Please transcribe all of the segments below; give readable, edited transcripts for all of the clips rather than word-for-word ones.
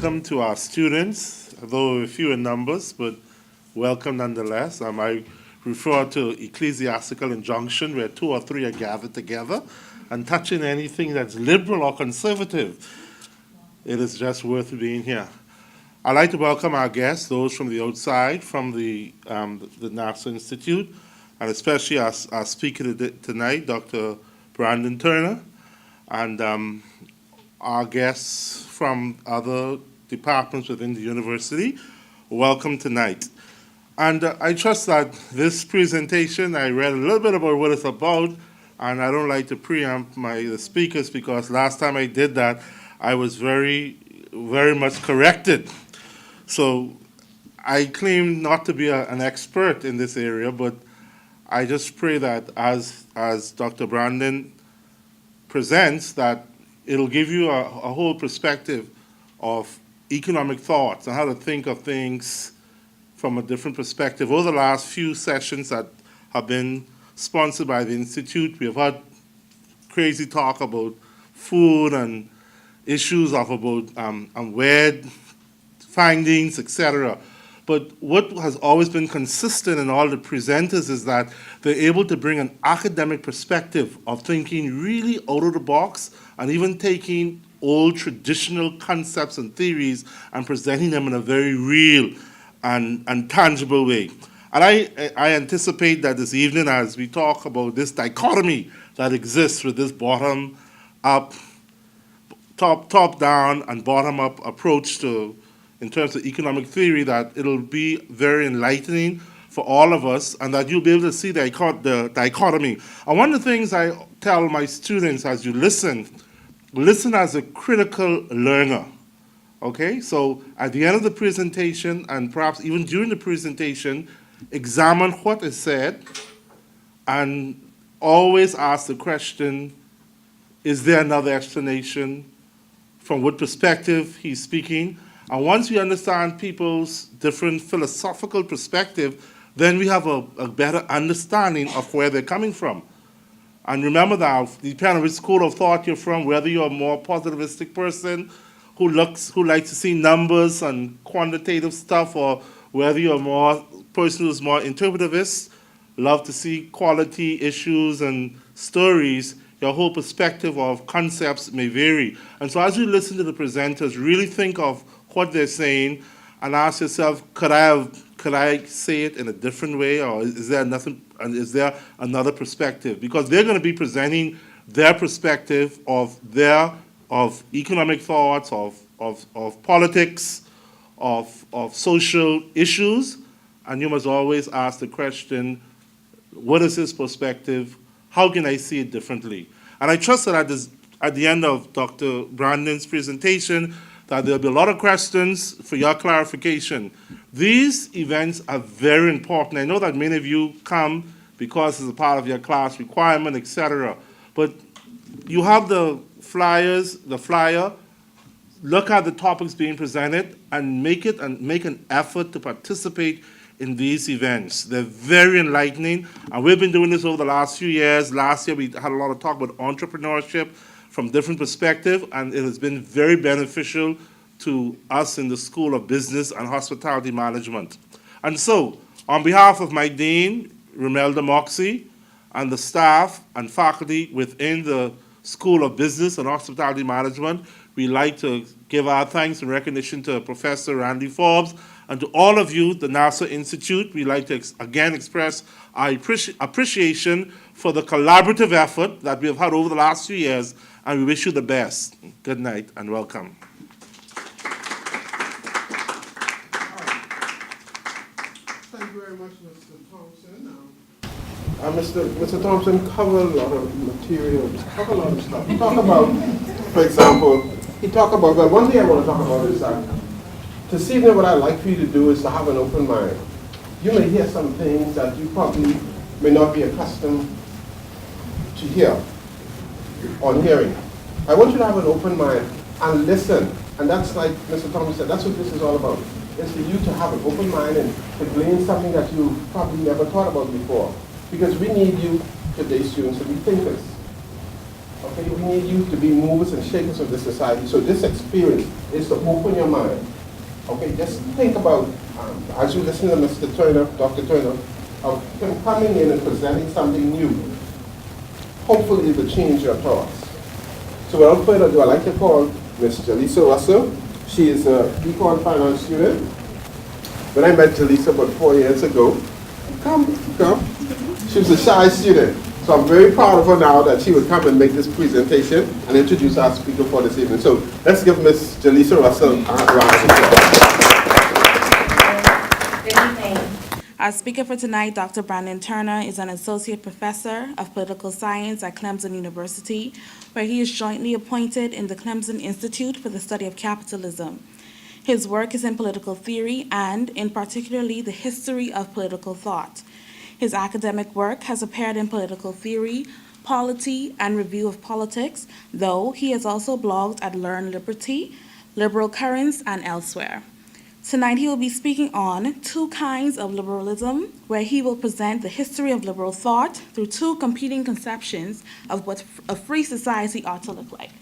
welcome to our students, though few in numbers, but welcome nonetheless. I refer to ecclesiastical injunction where 2 or 3 are gathered together and touching anything that's liberal or conservative. It is just worth being here. I'd like to welcome our guests, those from the outside, from the Nassau Institute, and especially our speaker tonight, Dr. Brandon Turner, and our guests from other departments within the university. Welcome tonight. And I trust that this presentation, I read a little bit about what it's about, and I don't like to preempt the speakers because last time I did that, I was very, very much corrected. So I claim not to be an expert in this area, but I just pray that as Dr. Brandon presents, that it'll give you a whole perspective of economic thoughts and how to think of things from a different perspective. Over the last few sessions that have been sponsored by the Institute, we have had crazy talk about food and issues of about weird findings, etc. But what has always been consistent in all the presenters is that they're able to bring an academic perspective of thinking really out of the box and even taking old traditional concepts and theories and presenting them in a very real and tangible way. And I anticipate that this evening, as we talk about this dichotomy that exists with this bottom-up, top-down and bottom-up approach in terms of economic theory, that it'll be very enlightening for all of us and that you'll be able to see the dichotomy. And one of the things I tell my students as you listen as a critical learner, okay? So at the end of the presentation and perhaps even during the presentation, examine what is said and always ask the question, is there another explanation? From what perspective he's speaking? And once we understand people's different philosophical perspective, then we have a better understanding of where they're coming from. And remember that, depending on which school of thought you're from, whether you're a more positivistic person who likes to see numbers and quantitative stuff, or whether you're more person who's more interpretivist, love to see quality issues and stories, your whole perspective of concepts may vary. And so as you listen to the presenters, really think of what they're saying and ask yourself, could I say it in a different way, or is there another perspective? Because they're going to be presenting their perspective of economic thoughts, of politics, of social issues, and you must always ask the question, what is his perspective? How can I see it differently? And I trust that at the end of Dr. Brandon's presentation, that there'll be a lot of questions for your clarification. These events are very important. I know that many of you come because it's a part of your class requirement, etc. But you have the flyer, look at the topics being presented and make an effort to participate in these events. They're very enlightening, and we've been doing this over the last few years. Last year we had a lot of talk about entrepreneurship from different perspectives, and it has been very beneficial to us in the School of Business and Hospitality Management. And so, on behalf of my dean, Romelda Moxie, and the staff and faculty within the School of Business and Hospitality Management, we'd like to give our thanks and recognition to Professor Randy Forbes, and to all of you, the Nassau Institute. We'd like to again express our appreciation for the collaborative effort that we have had over the last few years, and we wish you the best. Good night and welcome. Thank you very much, Mr. Thompson. Mr. Thompson covered a lot of material, covered a lot of stuff. He talked about, for example, well, one thing I want to talk about is that this evening what I'd like for you to do is to have an open mind. You may hear some things that you probably may not be accustomed to hear on hearing. I want you to have an open mind and listen. And that's like Mr. Thompson said, that's what this is all about. It's for you to have an open mind and to glean something that you probably never thought about before. Because we need you today, students, to be thinkers. Okay, we need youth to be movers and shakers of the society. So this experience is to open your mind. Okay, just think about, as you listen to Mr. Turner, Dr. Turner, of him coming in and presenting something new. Hopefully it will change your thoughts. So without further ado, I'd like to call Ms. Jaleesa Russell. She is a econ finance student. When I met Jaleesa about 4 years ago, come. She was a shy student. So I'm very proud of her now that she would come and make this presentation and introduce our speaker for this evening. So let's give Ms. Jaleesa Russell a round of applause. Our speaker for tonight, Dr. Brandon Turner, is an associate professor of political science at Clemson University, where he is jointly appointed in the Clemson Institute for the Study of Capitalism. His work is in political theory and, in particularly, the history of political thought. His academic work has appeared in Political Theory, Polity, and Review of Politics, though he has also blogged at Learn Liberty, Liberal Currents, and elsewhere. Tonight he will be speaking on Two Kinds of Liberalism, where he will present the history of liberal thought through two competing conceptions of what a free society ought to look like.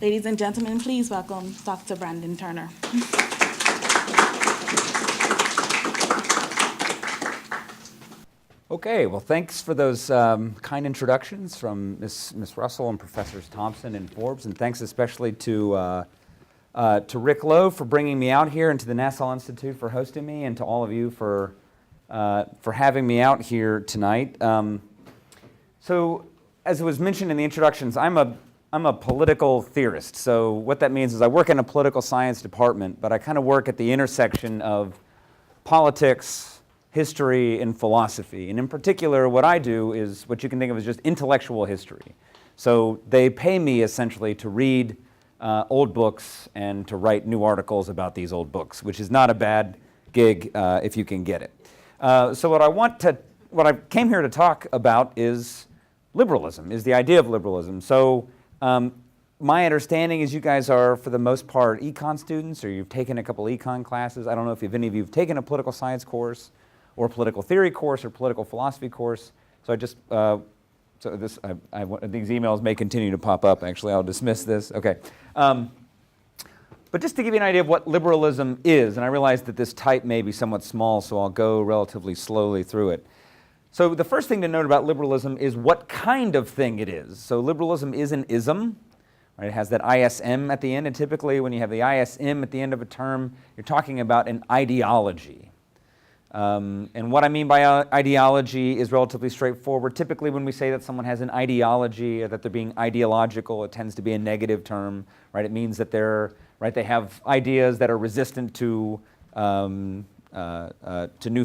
Ladies and gentlemen, please welcome Dr. Brandon Turner. Okay, well, thanks for those kind introductions from Ms. Russell and Professors Thompson and Forbes, and thanks especially to Rick Lowe for bringing me out here, and to the Nassau Institute for hosting me, and to all of you for having me out here tonight. So, as was mentioned in the introductions, I'm a political theorist. So what that means is I work in a political science department, but I kind of work at the intersection of politics, history, and philosophy. And in particular, what I do is what you can think of as just intellectual history. So they pay me essentially to read old books and to write new articles about these old books, which is not a bad gig if you can get it. So what I came here to talk about is liberalism, is the idea of liberalism. So my understanding is you guys are, for the most part, econ students, or you've taken a couple econ classes. I don't know if any of you have taken a political science course, or political theory course, or political philosophy course. So I just, these emails may continue to pop up, actually. I'll dismiss this. Okay. But just to give you an idea of what liberalism is, and I realize that this type may be somewhat small, so I'll go relatively slowly through it. So the first thing to note about liberalism is what kind of thing it is. So liberalism is an ism. Right? It has that ISM at the end, and typically when you have the ISM at the end of a term, you're talking about an ideology. And what I mean by ideology is relatively straightforward. Typically when we say that someone has an ideology or that they're being ideological, it tends to be a negative term. Right? It means that they have ideas that are resistant to new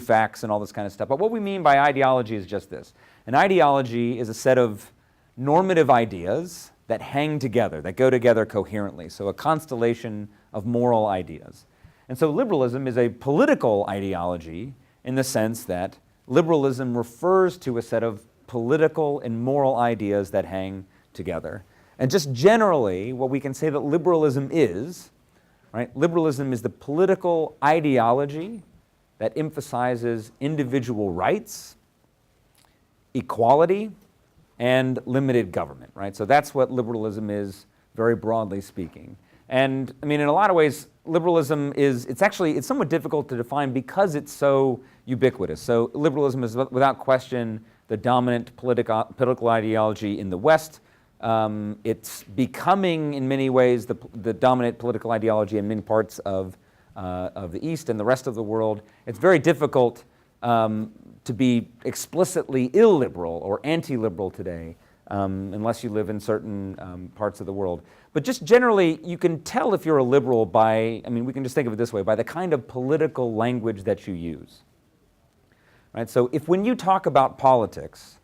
facts and all this kind of stuff. But what we mean by ideology is just this. An ideology is a set of normative ideas that hang together, that go together coherently. So a constellation of moral ideas. And so liberalism is a political ideology in the sense that liberalism refers to a set of political and moral ideas that hang together. And just generally, what we can say that liberalism is, right? Liberalism is the political ideology that emphasizes individual rights, equality, and limited government, right? So that's what liberalism is, very broadly speaking. And I mean, in a lot of ways, liberalism it's somewhat difficult to define because it's so ubiquitous. So liberalism is without question the dominant political ideology in the West. It's becoming, in many ways, the dominant political ideology in many parts of the East and the rest of the world. It's very difficult to be explicitly illiberal or anti-liberal today, unless you live in certain parts of the world. But just generally, you can tell if you're a liberal by, we can just think of it this way, by the kind of political language that you use. Right? So when you talk about politics,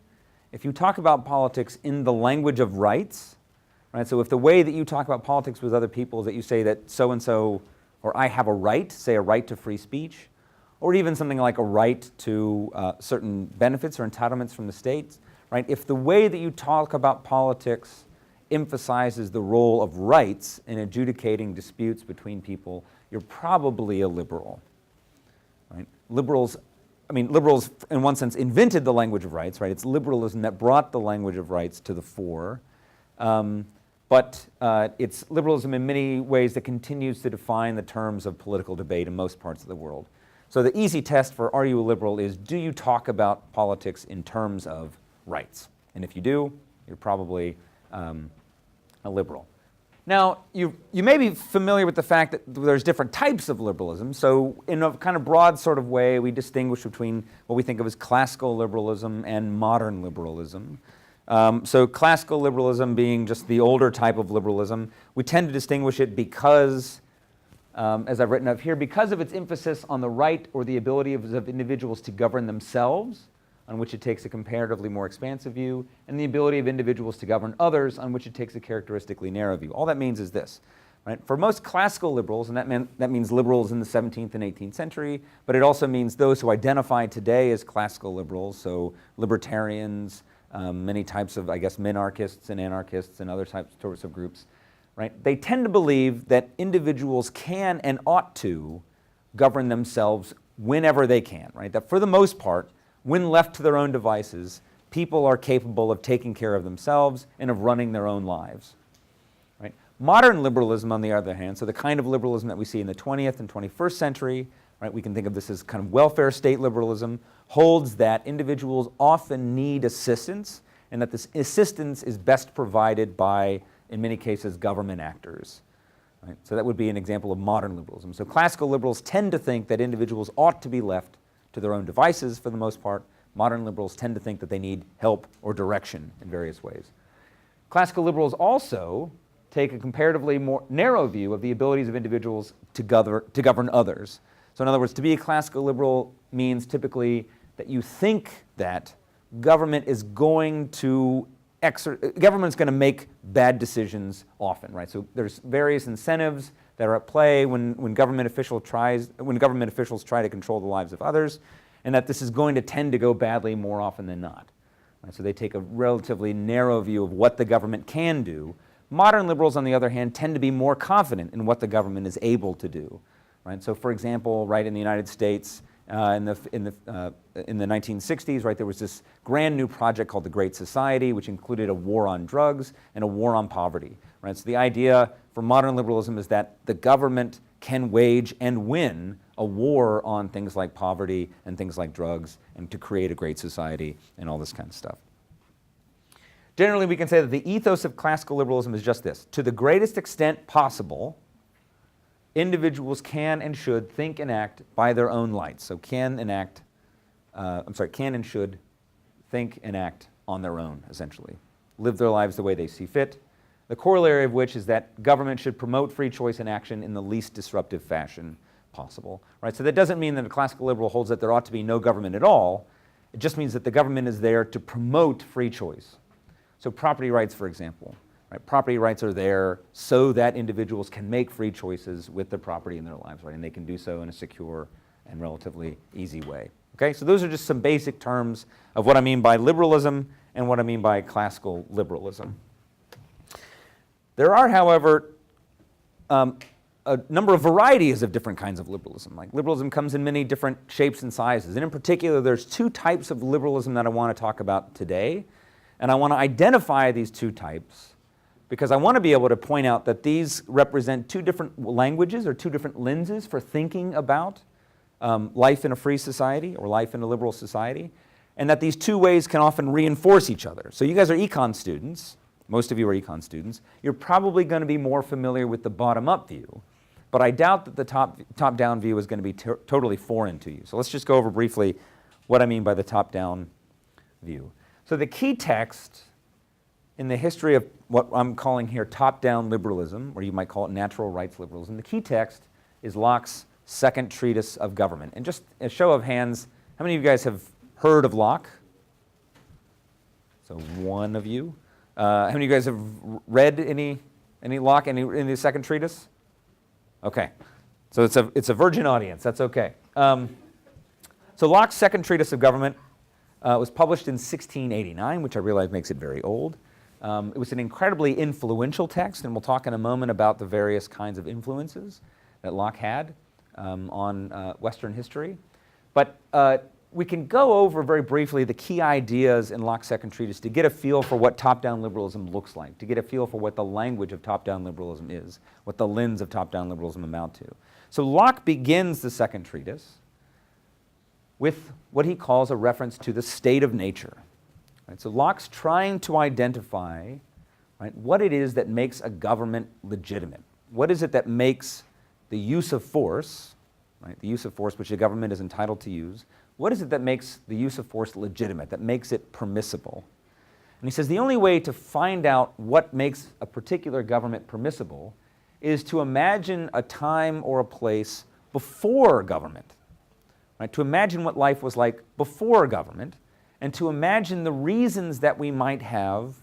if you talk about politics in the language of rights, right? So if the way that you talk about politics with other people is that you say that so-and-so, or I have a right, say a right to free speech, or even something like a right to certain benefits or entitlements from the states, right? If the way that you talk about politics emphasizes the role of rights in adjudicating disputes between people, you're probably a liberal, right? Liberals in one sense invented the language of rights, right? It's liberalism that brought the language of rights to the fore. But it's liberalism in many ways that continues to define the terms of political debate in most parts of the world. So the easy test for are you a liberal is, do you talk about politics in terms of rights? And if you do, you're probably a liberal. Now, you may be familiar with the fact that there's different types of liberalism. So in a kind of broad sort of way, we distinguish between what we think of as classical liberalism and modern liberalism. So classical liberalism being just the older type of liberalism, we tend to distinguish it because, as I've written up here, because of its emphasis on the right or the ability of individuals to govern themselves, on which it takes a comparatively more expansive view, and the ability of individuals to govern others, on which it takes a characteristically narrow view. All that means is this, right? For most classical liberals, and that means liberals in the 17th and 18th century, but it also means those who identify today as classical liberals, so libertarians, many types of, I guess, minarchists and anarchists and other sorts of groups, right? They tend to believe that individuals can and ought to govern themselves whenever they can, right? That for the most part, when left to their own devices, people are capable of taking care of themselves and of running their own lives. Right? Modern liberalism, on the other hand, so the kind of liberalism that we see in the 20th and 21st century, right, we can think of this as kind of welfare state liberalism, holds that individuals often need assistance, and that this assistance is best provided by, in many cases, government actors. Right? So that would be an example of modern liberalism. So classical liberals tend to think that individuals ought to be left to their own devices for the most part. Modern liberals tend to think that they need help or direction in various ways. Classical liberals also take a comparatively more narrow view of the abilities of individuals to govern others. So in other words, to be a classical liberal means typically that you think that government is going to make bad decisions often, right? So there's various incentives that are at play when government officials try to control the lives of others, and that this is going to tend to go badly more often than not. Right? So they take a relatively narrow view of what the government can do. Modern liberals, on the other hand, tend to be more confident in what the government is able to do. Right? So, for example, right in the United States, in the 1960s, right, there was this grand new project called the Great Society, which included a war on drugs and a war on poverty. Right? So the idea for modern liberalism is that the government can wage and win a war on things like poverty and things like drugs, and to create a great society and all this kind of stuff. Generally, we can say that the ethos of classical liberalism is just this: to the greatest extent possible, individuals can and should think and act by their own lights. So can and should think and act on their own, essentially. Live their lives the way they see fit. The corollary of which is that government should promote free choice and action in the least disruptive fashion possible. Right? So that doesn't mean that a classical liberal holds that there ought to be no government at all. It just means that the government is there to promote free choice. So property rights, for example. Right? Property rights are there so that individuals can make free choices with their property in their lives, right? And they can do so in a secure and relatively easy way. Okay, so those are just some basic terms of what I mean by liberalism and what I mean by classical liberalism. There are, however, a number of varieties of different kinds of liberalism. Like liberalism comes in many different shapes and sizes. And in particular, there's two types of liberalism that I want to talk about today. And I want to identify these two types because I want to be able to point out that these represent two different languages or two different lenses for thinking about life in a free society or life in a liberal society, and that these two ways can often reinforce each other. So you guys are econ students. Most of you are econ students. You're probably going to be more familiar with the bottom-up view, but I doubt that the top-down view is going to be totally foreign to you. So let's just go over briefly what I mean by the top-down view. So the key text in the history of what I'm calling here top-down liberalism, or you might call it natural rights liberalism, the key text is Locke's Second Treatise of Government. And just a show of hands, how many of you guys have heard of Locke? So one of you. How many of you guys have read any Locke, any the Second Treatise? Okay, so it's a virgin audience. That's okay. So Locke's Second Treatise of Government was published in 1689, which I realize makes it very old. It was an incredibly influential text, and we'll talk in a moment about the various kinds of influences that Locke had on Western history. But we can go over very briefly the key ideas in Locke's Second Treatise to get a feel for what top-down liberalism looks like, to get a feel for what the language of top-down liberalism is, what the lens of top-down liberalism amount to. So Locke begins the Second Treatise with what he calls a reference to the state of nature. Right? So Locke's trying to identify, right, what it is that makes a government legitimate. What is it that makes the use of force, right, the use of force which a government is entitled to use, what is it that makes the use of force legitimate, that makes it permissible? And he says the only way to find out what makes a particular government permissible is to imagine a time or a place before government, right? To imagine what life was like before government, and to imagine the reasons that we might have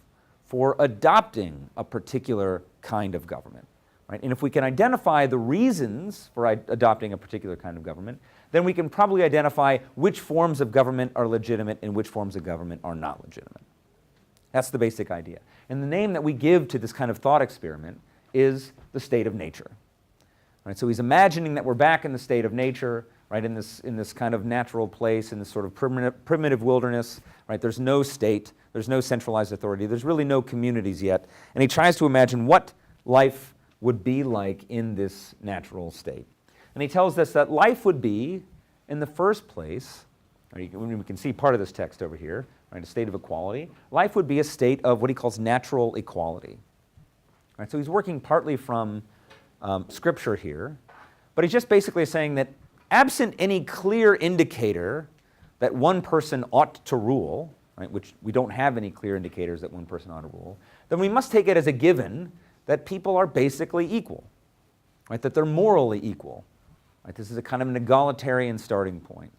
for adopting a particular kind of government. Right? And if we can identify the reasons for adopting a particular kind of government, then we can probably identify which forms of government are legitimate and which forms of government are not legitimate. That's the basic idea. And the name that we give to this kind of thought experiment is the state of nature. Right? So he's imagining that we're back in the state of nature, right, in this kind of natural place, in this sort of primitive wilderness. Right? There's no state, there's no centralized authority, there's really no communities yet. And he tries to imagine what life would be like in this natural state. And he tells us that life would be, in the first place, we can see part of this text over here, right, a state of equality. Life would be a state of what he calls natural equality. Right, so he's working partly from Scripture here, but he's just basically saying that absent any clear indicator that one person ought to rule, right, which we don't have any clear indicators that one person ought to rule, then we must take it as a given that people are basically equal, right? That they're morally equal. Right? This is a kind of an egalitarian starting point.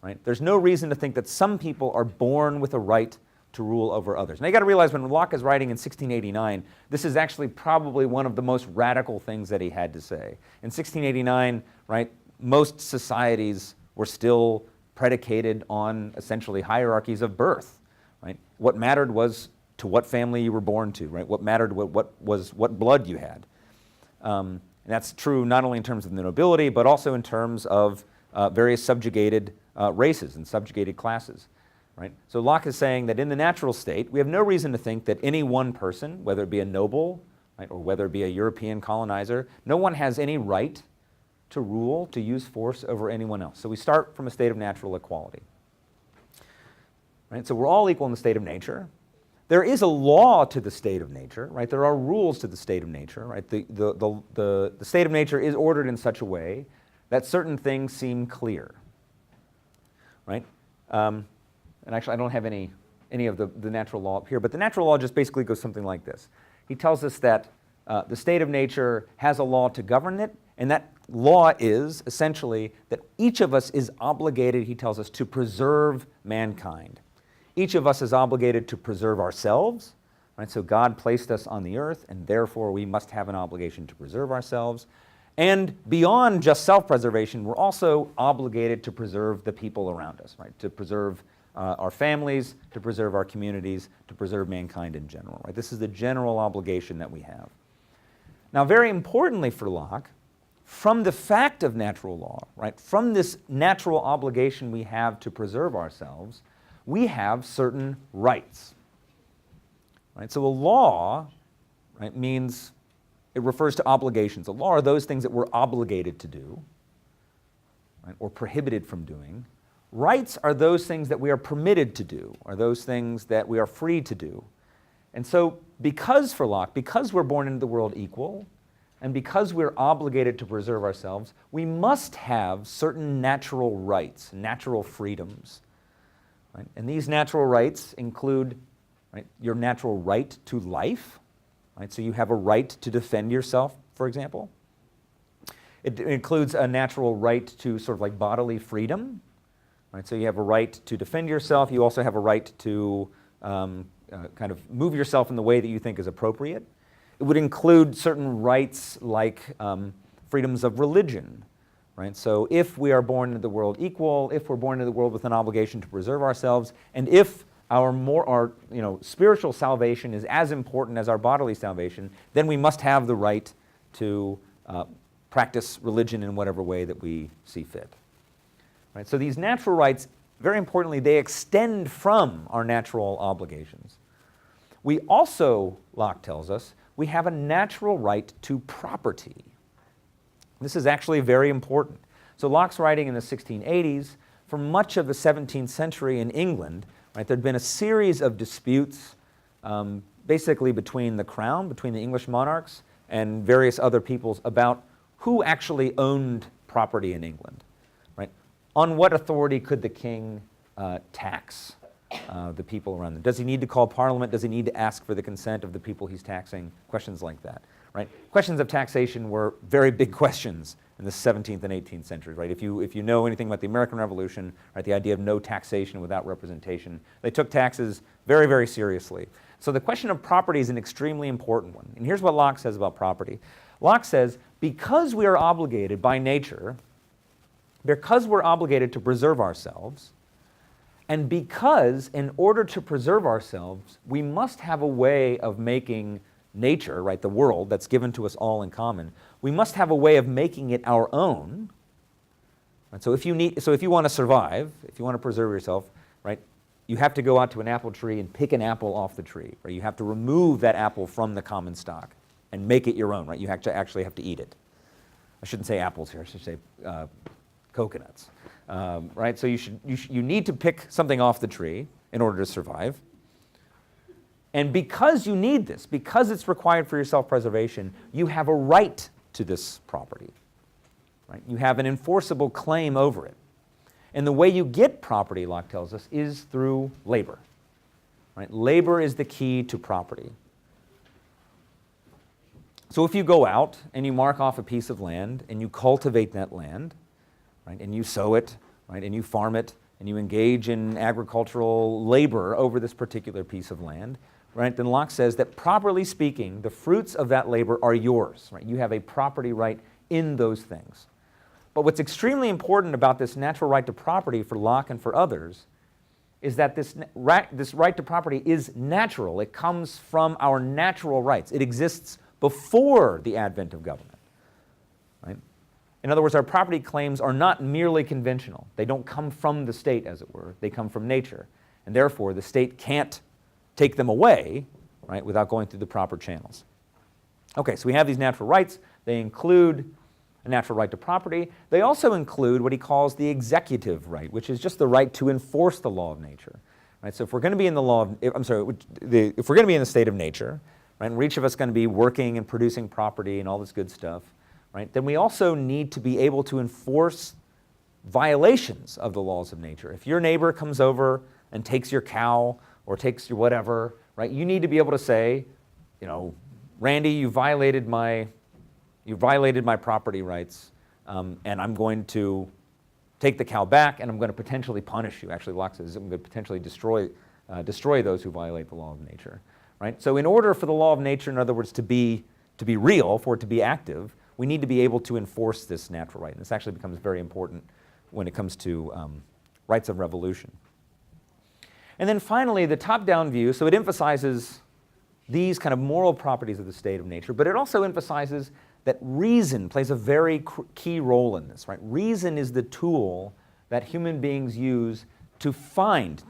Right? There's no reason to think that some people are born with a right to rule over others. Now you got to realize when Locke is writing in 1689, this is actually probably one of the most radical things that he had to say. In 1689, right, most societies were still predicated on essentially hierarchies of birth. Right? What mattered was to what family you were born to, right? What mattered what blood you had. And that's true not only in terms of the nobility, but also in terms of various subjugated races and subjugated classes, right? So Locke is saying that in the natural state, we have no reason to think that any one person, whether it be a noble, right, or whether it be a European colonizer, no one has any right to rule, to use force over anyone else. So we start from a state of natural equality. Right? So we're all equal in the state of nature. There is a law to the state of nature, right? There are rules to the state of nature, right? The state of nature is ordered in such a way that certain things seem clear, right? And actually, I don't have any of the natural law up here, but the natural law just basically goes something like this. He tells us that the state of nature has a law to govern it, and that law is essentially that each of us is obligated, he tells us, to preserve mankind. Each of us is obligated to preserve ourselves, right? So God placed us on the earth, and therefore we must have an obligation to preserve ourselves. And beyond just self-preservation, we're also obligated to preserve the people around us, right? To preserve our families, to preserve our communities, to preserve mankind in general, right? This is the general obligation that we have. Now, very importantly for Locke, from the fact of natural law, right? From this natural obligation we have to preserve ourselves, we have certain rights. Right? So a law, right, means it refers to obligations. A law are those things that we're obligated to do, right, or prohibited from doing. Rights are those things that we are permitted to do, or those things that we are free to do. And so because for Locke, because we're born into the world equal, and because we're obligated to preserve ourselves, we must have certain natural rights, natural freedoms. Right? And these natural rights include, right, your natural right to life. Right? So you have a right to defend yourself, for example. It includes a natural right to sort of like bodily freedom. Right? So you have a right to defend yourself. You also have a right to kind of move yourself in the way that you think is appropriate. It would include certain rights like freedoms of religion. Right? So if we are born into the world equal, if we're born into the world with an obligation to preserve ourselves, and if our spiritual salvation is as important as our bodily salvation, then we must have the right to practice religion in whatever way that we see fit. Right? So these natural rights very importantly, they extend from our natural obligations. We also, Locke tells us, we have a natural right to property. This is actually very important. So Locke's writing in the 1680s. For much of the 17th century in England, right, there'd been a series of disputes basically between the crown, between the English monarchs, and various other peoples about who actually owned property in England. Right? On what authority could the king tax the people around them? Does he need to call Parliament? Does he need to ask for the consent of the people he's taxing? Questions like that. Right? Questions of taxation were very big questions in the 17th and 18th centuries. Right? If you know anything about the American Revolution, right, the idea of no taxation without representation, they took taxes very, very seriously. So the question of property is an extremely important one. And here's what Locke says about property. Locke says, because we are obligated by nature, because we're obligated to preserve ourselves, and because in order to preserve ourselves, we must have a way of making nature, right, the world that's given to us all in common, we must have a way of making it our own. Right? So if you want to survive, if you want to preserve yourself, right, you have to go out to an apple tree and pick an apple off the tree, or you have to remove that apple from the common stock and make it your own, right? You actually have to eat it. I shouldn't say apples here, I should say coconuts, right? So you need to pick something off the tree in order to survive. And because you need this, because it's required for your self-preservation, you have a right to this property. Right? You have an enforceable claim over it. And the way you get property, Locke tells us, is through labor. Right? Labor is the key to property. So if you go out and you mark off a piece of land and you cultivate that land, right, and you sow it, right, and you farm it, and you engage in agricultural labor over this particular piece of land, right, then Locke says that properly speaking, the fruits of that labor are yours. Right? You have a property right in those things. But what's extremely important about this natural right to property for Locke and for others is that this right to property is natural. It comes from our natural rights. It exists before the advent of government. Right? In other words, our property claims are not merely conventional. They don't come from the state, as it were. They come from nature. And therefore, the state can't take them away, right, without going through the proper channels. Okay, so we have these natural rights. They include a natural right to property. They also include what he calls the executive right, which is just the right to enforce the law of nature. Right? So if we're going to be in the law of, if we're going to be in the state of nature, right, and each of us going to be working and producing property and all this good stuff, right, then we also need to be able to enforce violations of the laws of nature. If your neighbor comes over and takes your cow or takes your whatever, right, you need to be able to say, you know, Randy, you violated my property rights, and I'm going to take the cow back, and I'm going to potentially punish you. Actually, Locke says I'm going to potentially destroy those who violate the law of nature. Right? So in order for the law of nature, in other words, to be real, for it to be active, we need to be able to enforce this natural right. And this actually becomes very important when it comes to rights of revolution. And then finally, the top-down view, so it emphasizes these kind of moral properties of the state of nature, but it also emphasizes that reason plays a very key role in this. Right? Reason is the tool that human beings use to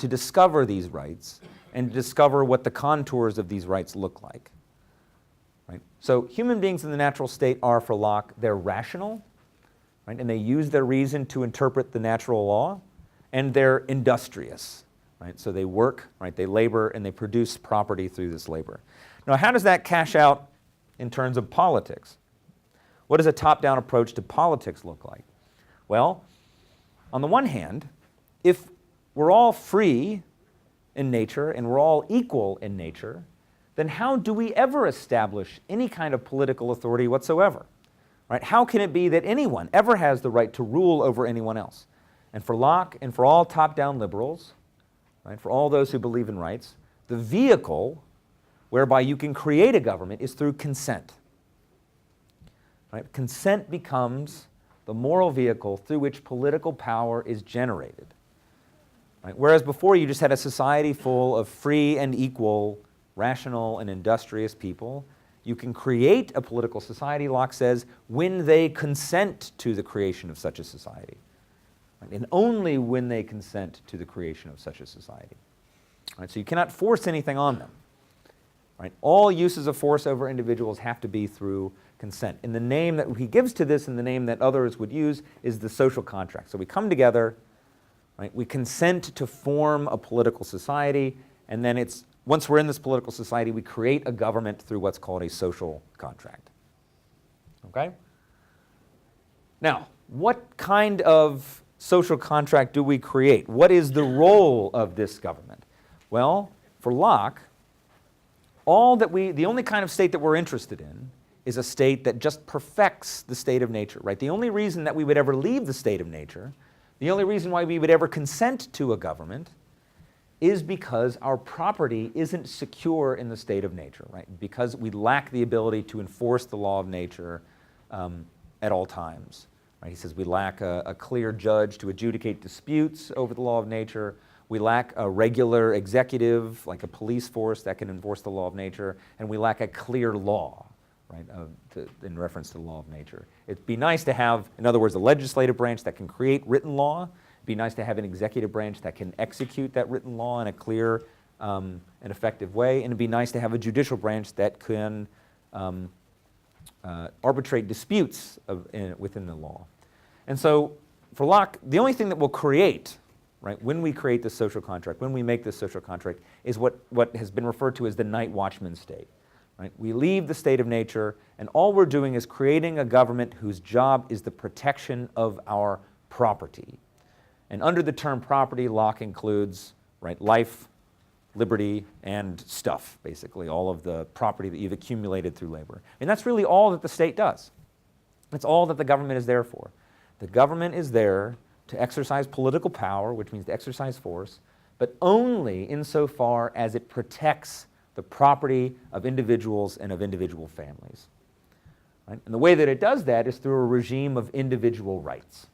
discover these rights and to discover what the contours of these rights look like. Right? So human beings in the natural state are, for Locke, they're rational, right? And they use their reason to interpret the natural law, and they're industrious. Right? So they work, right? They labor, and they produce property through this labor. Now, how does that cash out in terms of politics? What does a top-down approach to politics look like? Well, on the one hand, if we're all free in nature and we're all equal in nature, then how do we ever establish any kind of political authority whatsoever? Right? How can it be that anyone ever has the right to rule over anyone else? And for Locke and for all top-down liberals, right, for all those who believe in rights, the vehicle whereby you can create a government is through consent. Right? Consent becomes the moral vehicle through which political power is generated. Right? Whereas before you just had a society full of free and equal, rational and industrious people, you can create a political society, Locke says, when they consent to the creation of such a society. right? And only when they consent to the creation of such a society. Right? So you cannot force anything on them. Right? All uses of force over individuals have to be through consent. And the name that he gives to this and the name that others would use is the social contract. So we come together, right? We consent to form a political society, and then once we're in this political society, we create a government through what's called a social contract. Okay? Now, what kind of social contract do we create? What is the role of this government? Well, for Locke, the only kind of state that we're interested in is a state that just perfects the state of nature, right? The only reason that we would ever leave the state of nature, the only reason why we would ever consent to a government is because our property isn't secure in the state of nature, right? Because we lack the ability to enforce the law of nature at all times. Right? He says we lack a clear judge to adjudicate disputes over the law of nature. We lack a regular executive, like a police force that can enforce the law of nature, and we lack a clear law, right, in reference to the law of nature. It'd be nice to have, in other words, a legislative branch that can create written law. It'd be nice to have an executive branch that can execute that written law in a clear and effective way, and it'd be nice to have a judicial branch that can arbitrate disputes within the law. And so, for Locke, the only thing that will create, right, when we create this social contract, when we make this social contract, is what has been referred to as the night watchman state. Right? We leave the state of nature, and all we're doing is creating a government whose job is the protection of our property. And under the term property, Locke includes, right, life, liberty, and stuff, basically, all of the property that you've accumulated through labor. And that's really all that the state does. That's all that the government is there for. The government is there to exercise political power, which means to exercise force, but only insofar as it protects the property of individuals and of individual families. Right? And the way that it does that is through a regime of individual rights.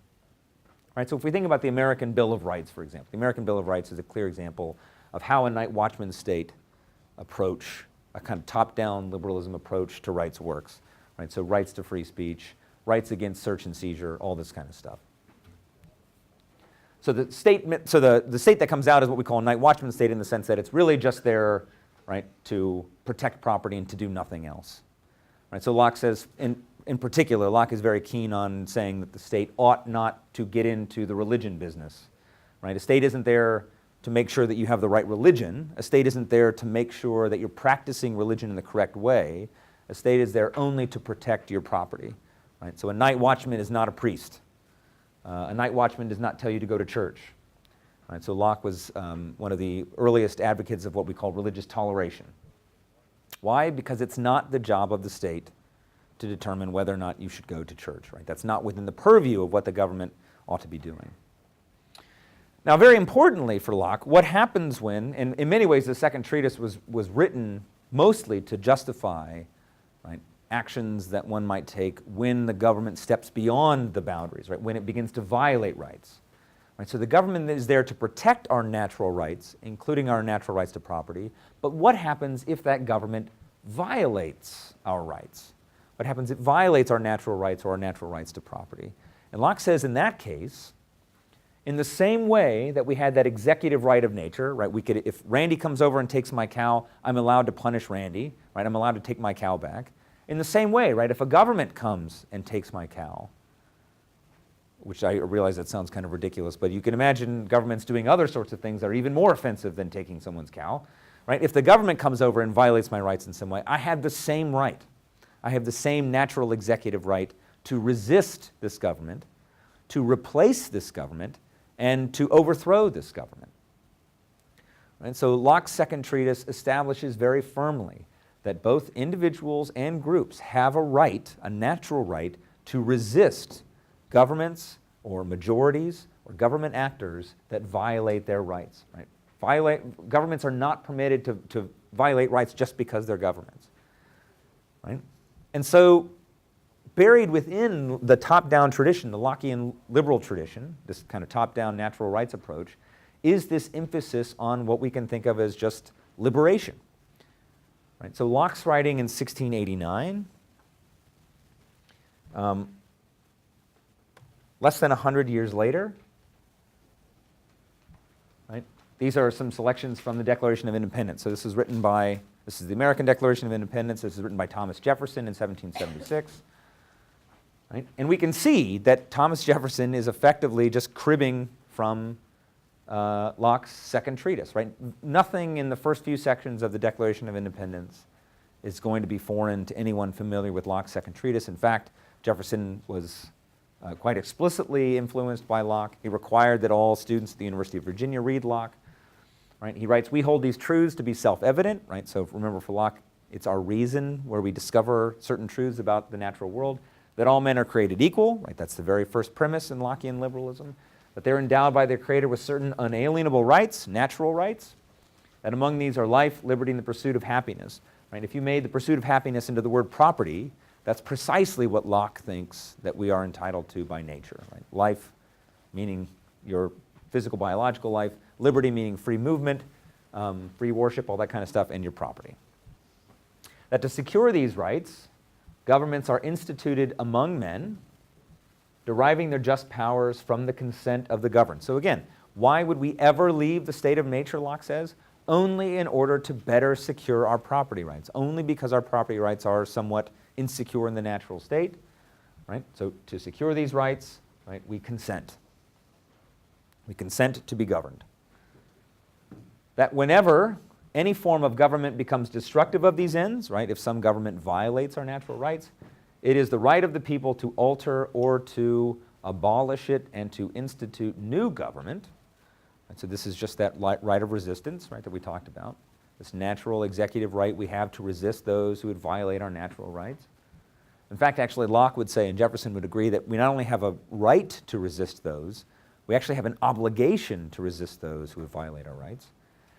Right? So if we think about the American Bill of Rights, for example, the American Bill of Rights is a clear example of how a night watchman state approach, a kind of top-down liberalism approach to rights works. Right? So rights to free speech, rights against search and seizure, all this kind of stuff. So the state that comes out is what we call a night watchman state in the sense that it's really just there, right, to protect property and to do nothing else. Right? So Locke says, in particular, Locke is very keen on saying that the state ought not to get into the religion business. Right? A state isn't there to make sure that you have the right religion. A state isn't there to make sure that you're practicing religion in the correct way. A state is there only to protect your property. Right? So a night watchman is not a priest. A night watchman does not tell you to go to church. Right? So Locke was one of the earliest advocates of what we call religious toleration. Why? Because it's not the job of the state to determine whether or not you should go to church. Right? That's not within the purview of what the government ought to be doing. Now, very importantly for Locke, what happens when, and in many ways the Second Treatise was written mostly to justify, right, actions that one might take when the government steps beyond the boundaries, right, when it begins to violate rights. Right, so the government is there to protect our natural rights, including our natural rights to property, but what happens if that government violates our rights? What happens if it violates our natural rights or our natural rights to property? And Locke says in that case, in the same way that we had that executive right of nature, right, we could, if Randy comes over and takes my cow, I'm allowed to punish Randy, right, I'm allowed to take my cow back. In the same way, right, if a government comes and takes my cow, which I realize that sounds kind of ridiculous, but you can imagine governments doing other sorts of things that are even more offensive than taking someone's cow, right? If the government comes over and violates my rights in some way, I have the same right. I have the same natural executive right to resist this government, to replace this government, and to overthrow this government. And so Locke's Second Treatise establishes very firmly that both individuals and groups have a right, a natural right, to resist governments or majorities or government actors that violate their rights. Right? Governments are not permitted to violate rights just because they're governments. Right? And so buried within the top-down tradition, the Lockean liberal tradition, this kind of top-down natural rights approach, is this emphasis on what we can think of as just liberation. Right? So Locke's writing in 1689, less than 100 years later, These are some selections from the Declaration of Independence. So this is the American Declaration of Independence. This is written by Thomas Jefferson in 1776. Right? And we can see that Thomas Jefferson is effectively just cribbing from Locke's Second Treatise. Right? Nothing in the first few sections of the Declaration of Independence is going to be foreign to anyone familiar with Locke's Second Treatise. In fact, Jefferson was quite explicitly influenced by Locke. He required that all students at the University of Virginia read Locke. Right? He writes, "We hold these truths to be self-evident." Right? So remember, for Locke, it's our reason where we discover certain truths about the natural world. That all men are created equal. Right? That's the very first premise in Lockean liberalism. That they're endowed by their Creator with certain unalienable rights, natural rights. That among these are life, liberty, and the pursuit of happiness. Right? If you made the pursuit of happiness into the word property, that's precisely what Locke thinks that we are entitled to by nature. Right? Life, meaning your physical, biological life. Liberty, meaning free movement, free worship, all that kind of stuff, and your property. That to secure these rights, governments are instituted among men, deriving their just powers from the consent of the governed. So again, why would we ever leave the state of nature, Locke says? Only in order to better secure our property rights. Only because our property rights are somewhat insecure in the natural state. Right? So to secure these rights, right, we consent. We consent to be governed. That whenever any form of government becomes destructive of these ends, right, if some government violates our natural rights, it is the right of the people to alter or to abolish it and to institute new government. And so this is just that right of resistance, right, that we talked about. This natural executive right we have to resist those who would violate our natural rights. In fact, actually, Locke would say, and Jefferson would agree, that we not only have a right to resist those, we actually have an obligation to resist those who would violate our rights,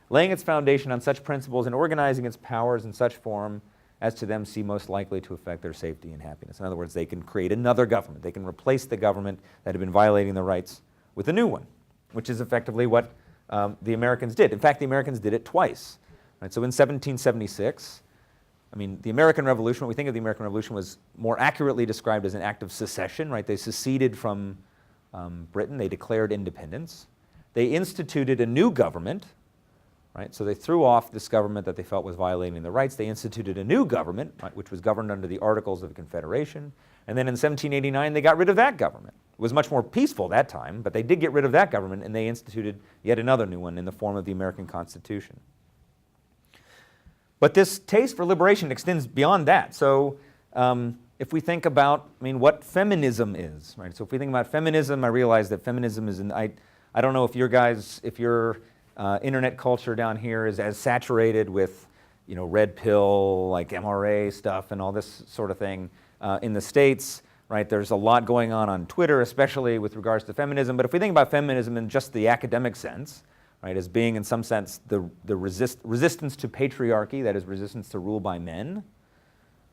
laying its foundation on such principles and organizing its powers in such form as to them seem most likely to affect their safety and happiness. In other words, they can create another government. They can replace the government that had been violating their rights with a new one, which is effectively what the Americans did. In fact, the Americans did it twice. Right? So in 1776, I mean, the American Revolution, what we think of the American Revolution, was more accurately described as an act of secession. Right? They seceded from Britain. They declared independence. They instituted a new government. Right? So they threw off this government that they felt was violating their rights. They instituted a new government, right, which was governed under the Articles of Confederation. And then in 1789, they got rid of that government. It was much more peaceful that time, but they did get rid of that government, and they instituted yet another new one in the form of the American Constitution. But this taste for liberation extends beyond that. So if we think about, I mean, what feminism is, right? So if we think about feminism, I realize that feminism is, I don't know if your internet culture down here is as saturated with, you know, red pill, like MRA stuff and all this sort of thing. In the States, right, there's a lot going on Twitter, especially with regards to feminism. But if we think about feminism in just the academic sense, right, as being in some sense the resistance to patriarchy, that is resistance to rule by men,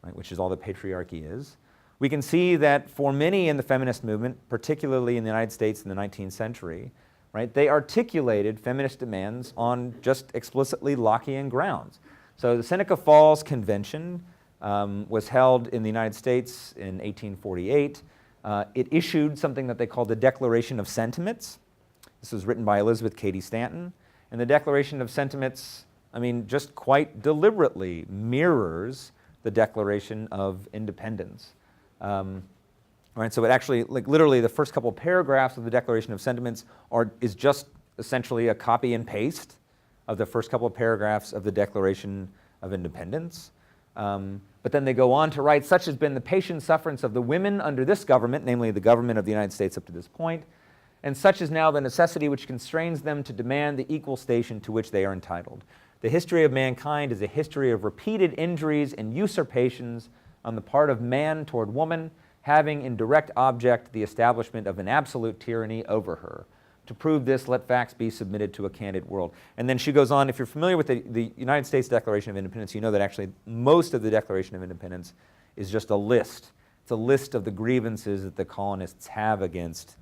right, which is all that patriarchy is, we can see that for many in the feminist movement, particularly in the United States in the 19th century, right, they articulated feminist demands on just explicitly Lockean grounds. So the Seneca Falls Convention was held in the United States in 1848. It issued something that they called the Declaration of Sentiments. This was written by Elizabeth Cady Stanton. And the Declaration of Sentiments, I mean, just quite deliberately mirrors the Declaration of Independence. Right, so it actually, like literally the first couple paragraphs of the Declaration of Sentiments is just essentially a copy and paste of the first couple of paragraphs of the Declaration of Independence. But then they go on to write, such has been the patient sufferance of the women under this government, namely the government of the United States up to this point, and such is now the necessity which constrains them to demand the equal station to which they are entitled. The history of mankind is a history of repeated injuries and usurpations on the part of man toward woman, having in direct object the establishment of an absolute tyranny over her. To prove this, let facts be submitted to a candid world. And then she goes on, if you're familiar with the United States Declaration of Independence, you know that actually most of the Declaration of Independence is just a list. It's a list of the grievances that the colonists have against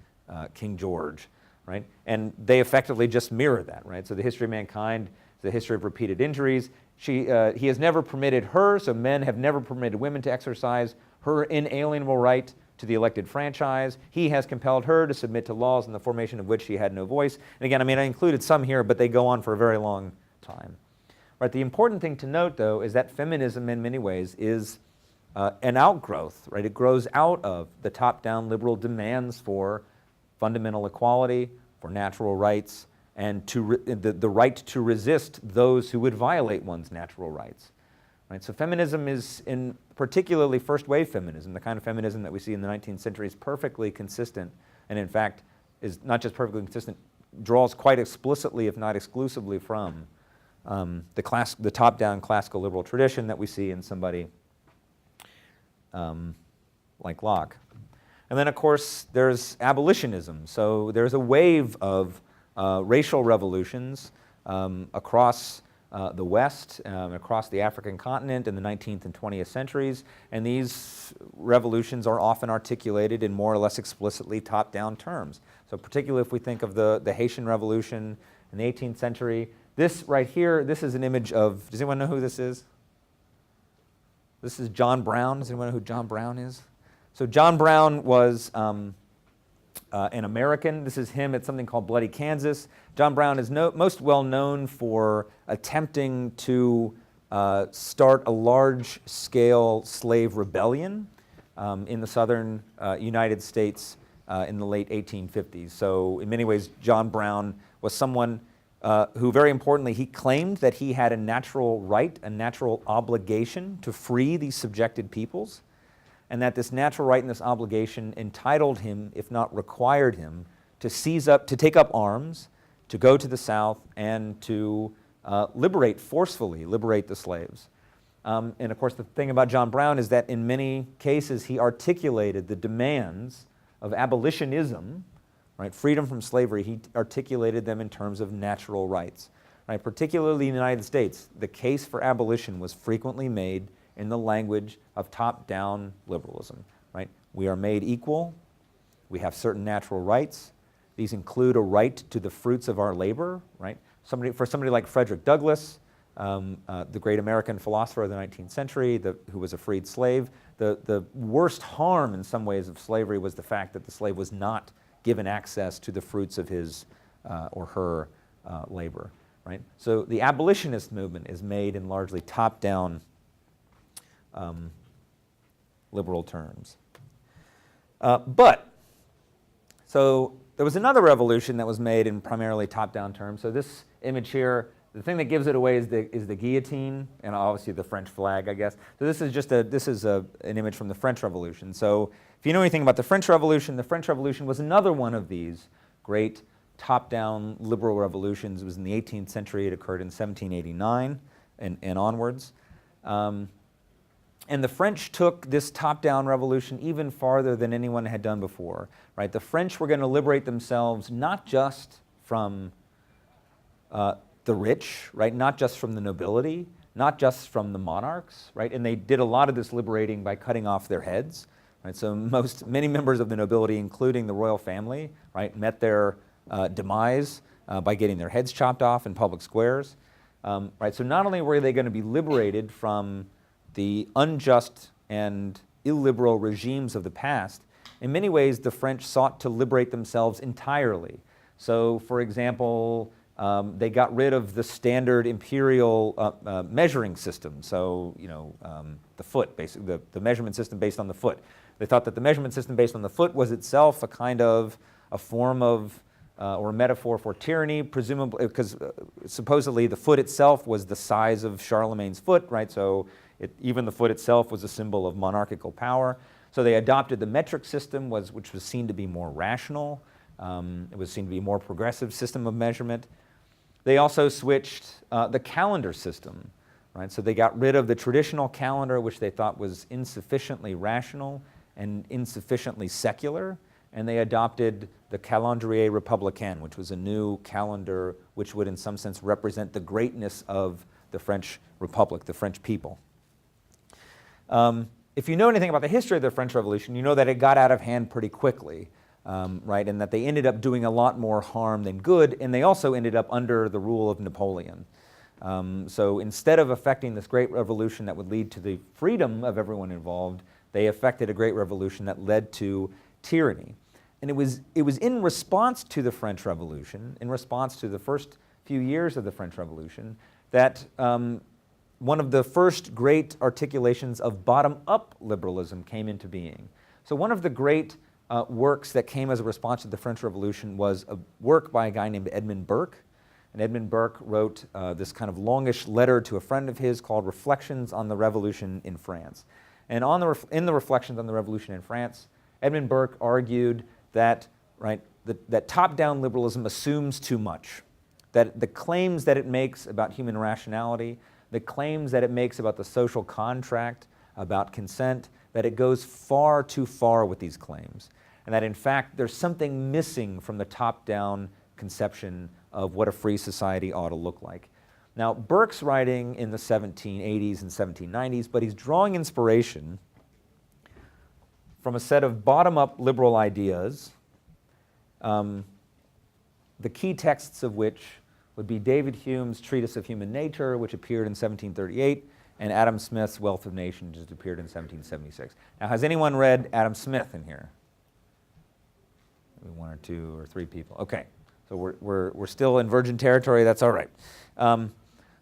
King George, right? And they effectively just mirror that, right? So the history of mankind is the history of repeated injuries. He has never permitted her, so men have never permitted women to exercise her inalienable right to the elected franchise. He has compelled her to submit to laws in the formation of which she had no voice. And again, I mean, I included some here, but they go on for a very long time. Right, the important thing to note, though, is that feminism in many ways is an outgrowth, right? It grows out of the top-down liberal demands for fundamental equality, for natural rights, and the right to resist those who would violate one's natural rights. Right? So feminism is, in particularly first-wave feminism, the kind of feminism that we see in the 19th century, is perfectly consistent, and in fact is not just perfectly consistent, draws quite explicitly, if not exclusively, from the top-down classical liberal tradition that we see in somebody like Locke. And then, of course, there's abolitionism. So there's a wave of racial revolutions across the West, across the African continent in the 19th and 20th centuries. And these revolutions are often articulated in more or less explicitly top-down terms. So particularly if we think of the Haitian Revolution in the 18th century, this right here, this is an image of, does anyone know who this is? This is John Brown. Does anyone know who John Brown is? So John Brown was an American. This is him at something called Bloody Kansas. John Brown is most well known for attempting to start a large-scale slave rebellion in the southern United States in the late 1850s. So in many ways, John Brown was someone who, very importantly, he claimed that he had a natural right, a natural obligation to free these subjected peoples, and that this natural right and this obligation entitled him, if not required him, to take up arms, to go to the South, and to forcefully liberate the slaves. And of course, the thing about John Brown is that in many cases he articulated the demands of abolitionism, right, freedom from slavery. He articulated them in terms of natural rights. Right? Particularly in the United States, the case for abolition was frequently made in the language of top-down liberalism. Right? We are made equal. We have certain natural rights. These include a right to the fruits of our labor. Right? For somebody like Frederick Douglass, the great American philosopher of the 19th century, who was a freed slave, the worst harm in some ways of slavery was the fact that the slave was not given access to the fruits of his or her labor. Right? So the abolitionist movement is made in largely top-down liberal terms. So there was another revolution that was made in primarily top-down terms. So this image here, the thing that gives it away is the guillotine, and obviously the French flag, I guess. So this is an image from the French Revolution. So if you know anything about the French Revolution was another one of these great top-down liberal revolutions. It was in the 18th century. It occurred in 1789 and onwards. And the French took this top-down revolution even farther than anyone had done before. Right? The French were going to liberate themselves not just from the rich, right? Not just from the nobility, not just from the monarchs, right? And they did a lot of this liberating by cutting off their heads. Right? So many members of the nobility, including the royal family, right, met their demise by getting their heads chopped off in public squares. Right? So not only were they going to be liberated from the unjust and illiberal regimes of the past, in many ways the French sought to liberate themselves entirely. So, for example, they got rid of the standard imperial measuring system. So, the foot, basically, the measurement system based on the foot. They thought that the measurement system based on the foot was itself a kind of a form of or a metaphor for tyranny, presumably because supposedly the foot itself was the size of Charlemagne's foot, right? So even the foot itself was a symbol of monarchical power. So they adopted the metric system, which was seen to be more rational. It was seen to be a more progressive system of measurement. They also switched the calendar system, right? So they got rid of the traditional calendar, which they thought was insufficiently rational and insufficiently secular, and they adopted the calendrier républicain, which was a new calendar which would in some sense represent the greatness of the French Republic, the French people. If you know anything about the history of the French Revolution, you know that it got out of hand pretty quickly. Right, and that they ended up doing a lot more harm than good, and they also ended up under the rule of Napoleon. So instead of effecting this great revolution that would lead to the freedom of everyone involved, They effected a great revolution that led to tyranny. And it was in response to the French Revolution, in response to the first few years of the French Revolution, that one of the first great articulations of bottom-up liberalism came into being. So one of the great works that came as a response to the French Revolution was a work by a guy named Edmund Burke. And Edmund Burke wrote this kind of longish letter to a friend of his called Reflections on the Revolution in France. And in the Reflections on the Revolution in France, Edmund Burke argued that, that top-down liberalism assumes too much, that the claims that it makes about human rationality, the claims that it makes about the social contract, about consent, that it goes far too far with these claims, and that in fact there's something missing from the top-down conception of what a free society ought to look like. Now, Burke's writing in the 1780s and 1790s, but he's drawing inspiration from a set of bottom-up liberal ideas, the key texts of which would be David Hume's Treatise of Human Nature, which appeared in 1738, and Adam Smith's Wealth of Nations, which appeared in 1776. Now, has anyone read Adam Smith in here? Maybe one or two or three people. Okay, so we're still in virgin territory. That's all right.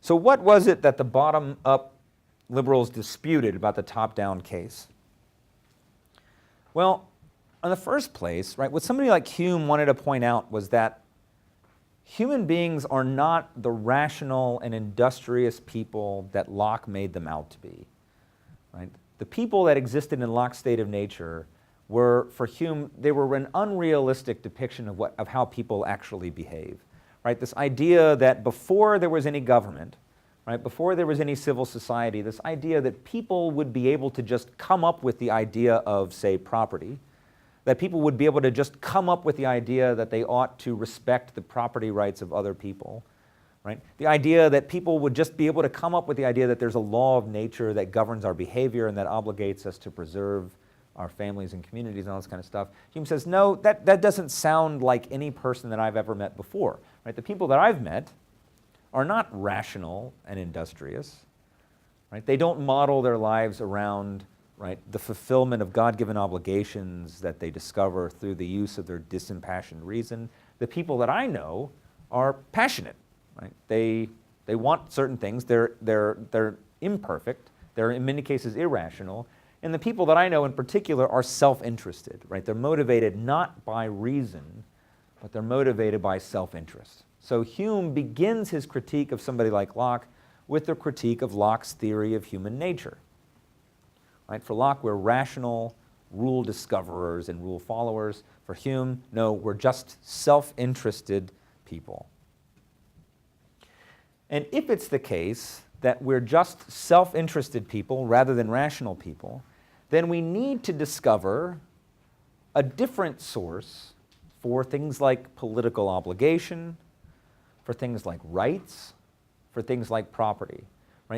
So what was it that the bottom-up liberals disputed about the top-down case? Well, in the first place, what somebody like Hume wanted to point out was that human beings are not the rational and industrious people that Locke made them out to be. The people that existed in Locke's state of nature were, for Hume, they were an unrealistic depiction of how people actually behave. This idea that before there was any government, before there was any civil society, this idea that people would be able to just come up with the idea of, say, property, that people would be able to just come up with the idea that they ought to respect the property rights of other people, the idea that people would just be able to come up with the idea that there's a law of nature that governs our behavior and that obligates us to preserve our families and communities and all this kind of stuff. Hume says, no, that doesn't sound like any person that I've ever met before. The people that I've met are not rational and industrious. They don't model their lives around the fulfillment of God-given obligations that they discover through the use of their disimpassioned reason. The people that I know are passionate. They want certain things. They're imperfect. They're in many cases irrational. And the people that I know in particular are self-interested. They're motivated not by reason, but they're motivated by self-interest. So Hume begins his critique of somebody like Locke with the critique of Locke's theory of human nature. For Locke, we're rational rule discoverers and rule followers. For Hume, no, we're just self-interested people. And if it's the case that we're just self-interested people rather than rational people, then we need to discover a different source for things like political obligation, for things like rights, for things like property.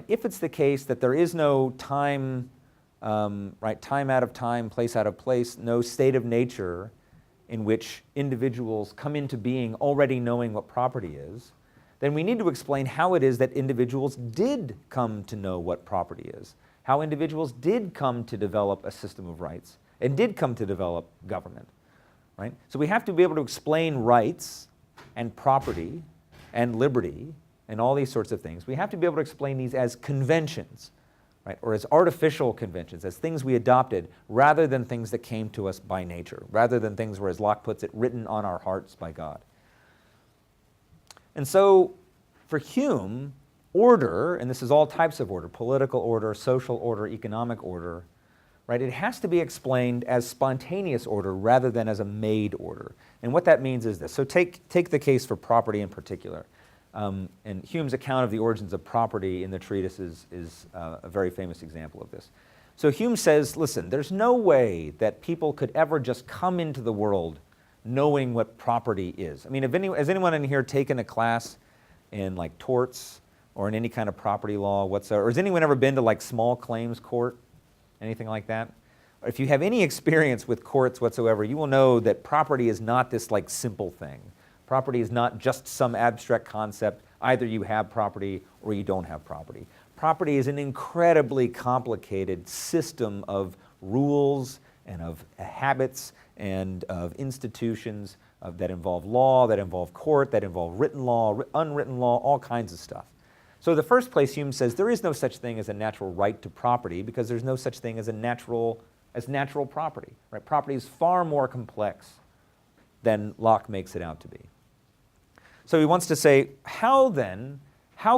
If it's the case that there is no time out of time, place out of place, no state of nature in which individuals come into being already knowing what property is, then we need to explain how it is that individuals did come to know what property is, how individuals did come to develop a system of rights, and did come to develop government. So we have to be able to explain rights and property and liberty and all these sorts of things. We have to be able to explain these as conventions, or as artificial conventions, as things we adopted, rather than things that came to us by nature, rather than things were, as Locke puts it, written on our hearts by God. And so, for Hume, order, and this is all types of order, political order, social order, economic order, it has to be explained as spontaneous order rather than as a made order. And what that means is this. So take the case for property in particular. And Hume's account of the origins of property in the treatise is a very famous example of this. So Hume says, listen, there's no way that people could ever just come into the world knowing what property is. I mean, has anyone in here taken a class in torts or in any kind of property law whatsoever? Or has anyone ever been to small claims court, anything like that? If you have any experience with courts whatsoever, you will know that property is not this simple thing. Property is not just some abstract concept. Either you have property or you don't have property. Property is an incredibly complicated system of rules and of habits and of institutions that involve law, that involve court, that involve written law, unwritten law, all kinds of stuff. So the first place, Hume says there is no such thing as a natural right to property because there's no such thing as natural property. Right? Property is far more complex than Locke makes it out to be. So he wants to say, how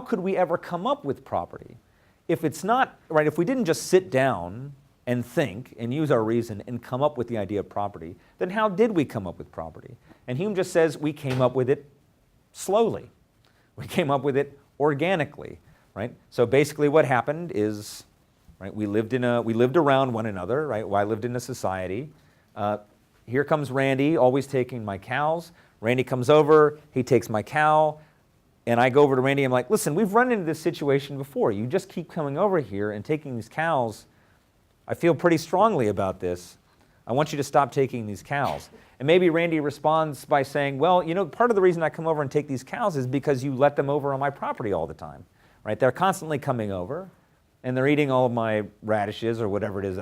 could we ever come up with property? If it's not, right, if we didn't just sit down and think and use our reason and come up with the idea of property, then how did we come up with property? And Hume just says we came up with it slowly. We came up with it organically, right? So basically what happened is, right, we lived around one another, right? Well, I lived in a society. Here comes Randy, always taking my cows. Randy comes over, he takes my cow, and I go over to Randy, I'm like, listen, we've run into this situation before. You just keep coming over here and taking these cows. I feel pretty strongly about this. I want you to stop taking these cows. And maybe Randy responds by saying, well, you know, part of the reason I come over and take these cows is because you let them over on my property all the time, right? They're constantly coming over, and they're eating all of my radishes or whatever it is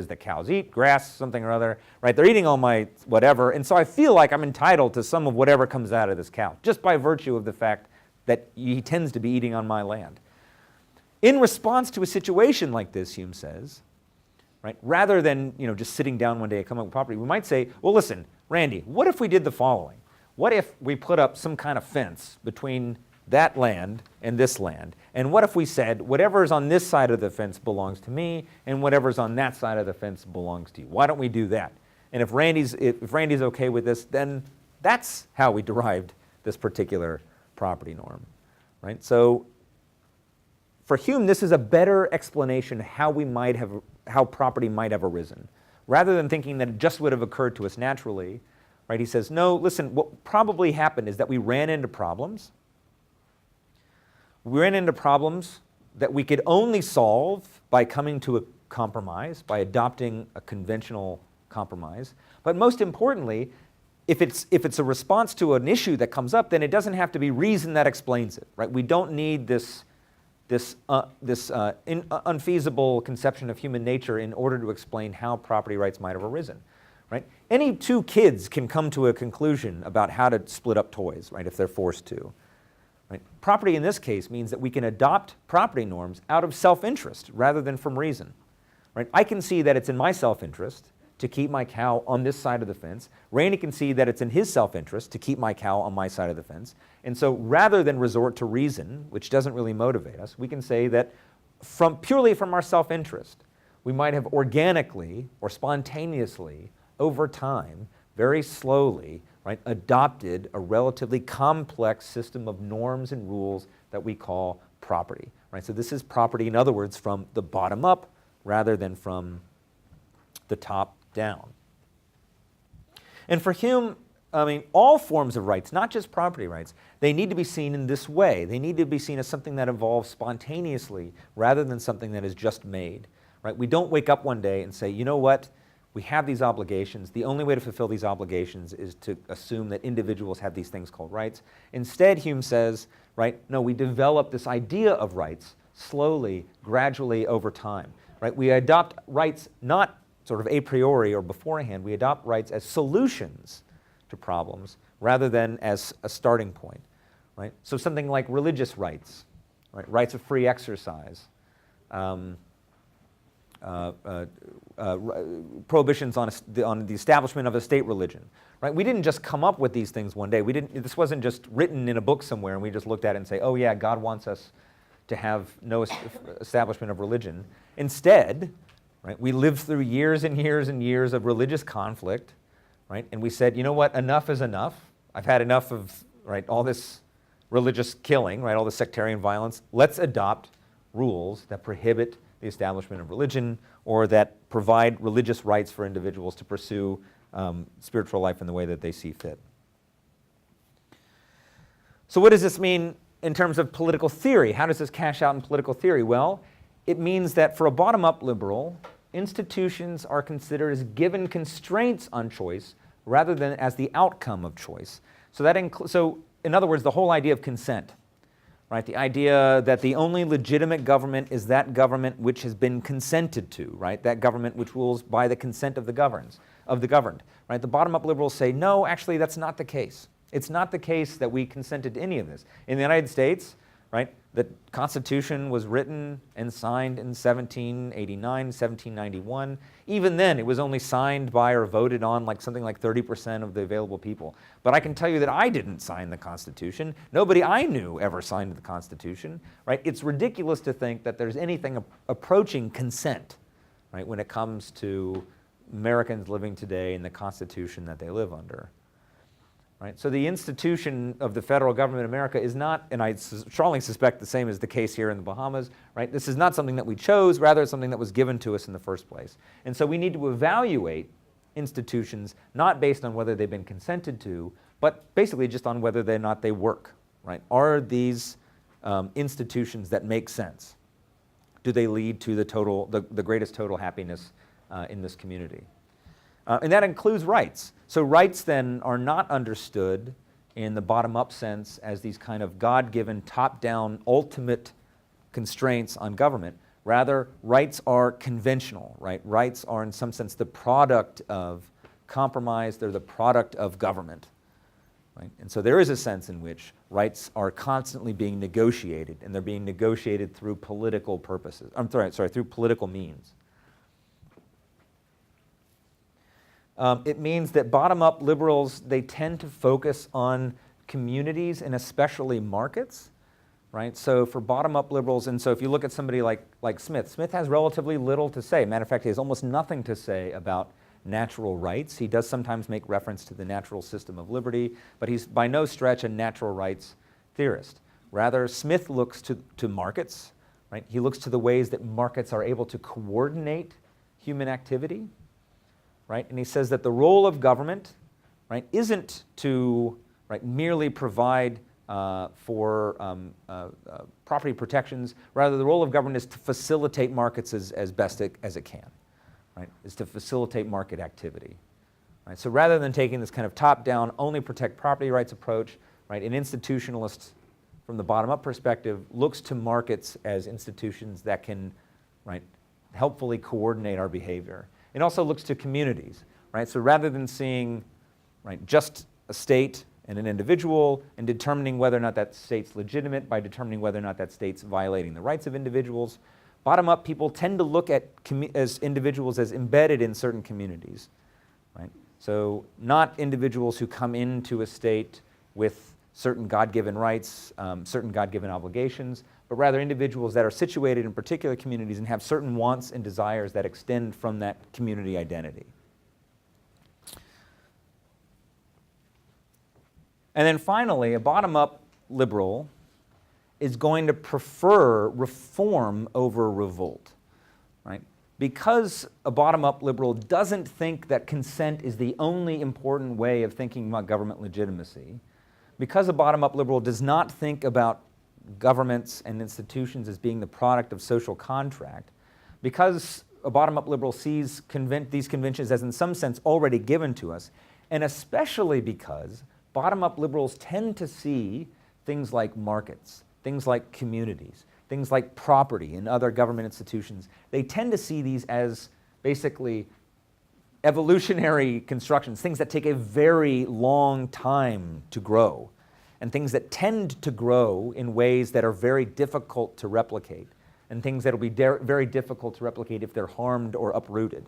that cows eat, grass, something or other, right? They're eating all my whatever, and so I feel like I'm entitled to some of whatever comes out of this cow, just by virtue of the fact that he tends to be eating on my land. In response to a situation like this, Hume says, right, rather than just sitting down one day and come up with property, we might say, well, listen, Randy, what if we did the following? What if we put up some kind of fence between that land and this land? And what if we said, whatever's on this side of the fence belongs to me, and whatever's on that side of the fence belongs to you? Why don't we do that? And if Randy's okay with this, then that's how we derived this particular property norm, right? So for Hume, this is a better explanation how property might have arisen. Rather than thinking that it just would have occurred to us naturally, right? He says, no, listen, what probably happened is that we ran into problems. We ran into problems that we could only solve by coming to a compromise, by adopting a conventional compromise. But most importantly, if it's a response to an issue that comes up, then it doesn't have to be reason that explains it, right? We don't need this unfeasible conception of human nature in order to explain how property rights might have arisen, right? Any two kids can come to a conclusion about how to split up toys, right, if they're forced to. Right? Property in this case means that we can adopt property norms out of self-interest rather than from reason. Right? I can see that it's in my self-interest to keep my cow on this side of the fence. Randy can see that it's in his self-interest to keep my cow on my side of the fence. And so rather than resort to reason, which doesn't really motivate us, we can say that purely from our self-interest, we might have organically or spontaneously over time, very slowly, right, adopted a relatively complex system of norms and rules that we call property. Right? So this is property, in other words, from the bottom up rather than from the top down. And for Hume, all forms of rights, not just property rights, they need to be seen in this way. They need to be seen as something that evolves spontaneously rather than something that is just made. Right? We don't wake up one day and say, you know what? We have these obligations. The only way to fulfill these obligations is to assume that individuals have these things called rights. Instead, Hume says, right, no, we develop this idea of rights slowly, gradually over time. Right? We adopt rights not sort of a priori or beforehand. We adopt rights as solutions to problems rather than as a starting point. Right? So something like religious rights, right? Rights of free exercise, prohibitions on the establishment of a state religion. Right? We didn't just come up with these things one day. This wasn't just written in a book somewhere and we just looked at it and say, oh yeah, God wants us to have no establishment of religion. Instead, right, we lived through years and years and years of religious conflict, right? And we said, you know what, enough is enough. I've had enough of, right, all this religious killing, right, all the sectarian violence. Let's adopt rules that prohibit the establishment of religion or that provide religious rights for individuals to pursue spiritual life in the way that they see fit. So what does this mean in terms of political theory? How does this cash out in political theory? Well, it means that for a bottom-up liberal, institutions are considered as given constraints on choice rather than as the outcome of choice. So in other words, the whole idea of consent. right? The idea that the only legitimate government is that government which has been consented to, right? That government which rules by the consent of the governed, right? The bottom-up liberals say, no, actually, that's not the case. It's not the case that we consented to any of this. In the United States, right, the Constitution was written and signed in 1789, 1791. Even then, it was only signed by or voted on like something like 30% of the available people. But I can tell you that I didn't sign the Constitution. Nobody I knew ever signed the Constitution, right? It's ridiculous to think that there's anything approaching consent, right, when it comes to Americans living today in the Constitution that they live under. Right? So the institution of the federal government in America is not, and I strongly suspect the same is the case here in the Bahamas, right? This is not something that we chose, rather it's something that was given to us in the first place. And so we need to evaluate institutions not based on whether they've been consented to, but basically just on whether or not they work, right? Are these institutions that make sense? Do they lead to the greatest total happiness in this community? And that includes rights. So rights then are not understood in the bottom-up sense as these kind of God-given, top-down, ultimate constraints on government. Rather, rights are conventional, right? Rights are in some sense the product of compromise, they're the product of government. Right? And so there is a sense in which rights are constantly being negotiated, and they're being negotiated through political purposes. Through political means. It means that bottom-up liberals, they tend to focus on communities and especially markets, right? So for bottom-up liberals, and so if you look at somebody like Smith, Smith has relatively little to say. Matter of fact, he has almost nothing to say about natural rights. He does sometimes make reference to the natural system of liberty, but he's by no stretch a natural rights theorist. Rather, Smith looks to markets, right? He looks to the ways that markets are able to coordinate human activity. Right? And he says that the role of government, right, isn't to merely provide for property protections. Rather, the role of government is to facilitate markets as best as it can, right? Is to facilitate market activity. Right? So rather than taking this kind of top-down, only protect property rights approach, right, an institutionalist from the bottom-up perspective looks to markets as institutions that can, right, helpfully coordinate our behavior. It also looks to communities, right? So rather than seeing, right, just a state and an individual and determining whether or not that state's legitimate by determining whether or not that state's violating the rights of individuals, bottom-up people tend to look at as individuals as embedded in certain communities, right? So not individuals who come into a state with certain God-given rights, certain God-given obligations, but rather individuals that are situated in particular communities and have certain wants and desires that extend from that community identity. And then finally, a bottom-up liberal is going to prefer reform over revolt, right? Because a bottom-up liberal doesn't think that consent is the only important way of thinking about government legitimacy, because a bottom-up liberal does not think about governments and institutions as being the product of social contract, because a bottom-up liberal sees these conventions as in some sense already given to us, and especially because bottom-up liberals tend to see things like markets, things like communities, things like property and other government institutions. They tend to see these as basically evolutionary constructions, things that take a very long time to grow, and things that tend to grow in ways that are very difficult to replicate, and things that will be very difficult to replicate if they're harmed or uprooted.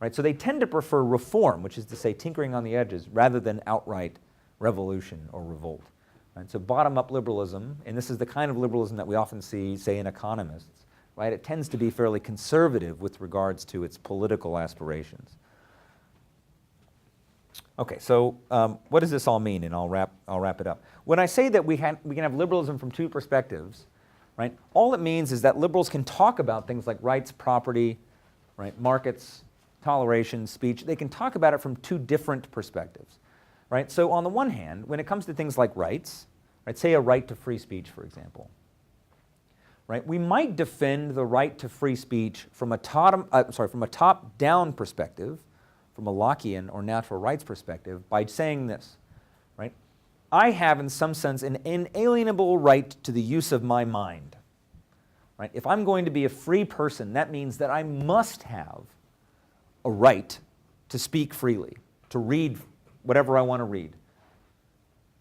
Right? So they tend to prefer reform, which is to say tinkering on the edges, rather than outright revolution or revolt. Right? So bottom-up liberalism, and this is the kind of liberalism that we often see, say, in economists, right? It tends to be fairly conservative with regards to its political aspirations. Okay, so what does this all mean? And I'll wrap it up. When I say that we can have liberalism from two perspectives, right? All it means is that liberals can talk about things like rights, property, right, markets, toleration, speech. They can talk about it from two different perspectives, right? So on the one hand, when it comes to things like rights, right, say a right to free speech, for example, right, we might defend the right to free speech from a top-down perspective, from a Lockean or natural rights perspective, by saying this, right? I have, in some sense, an inalienable right to the use of my mind. Right? If I'm going to be a free person, that means that I must have a right to speak freely, to read whatever I want to read,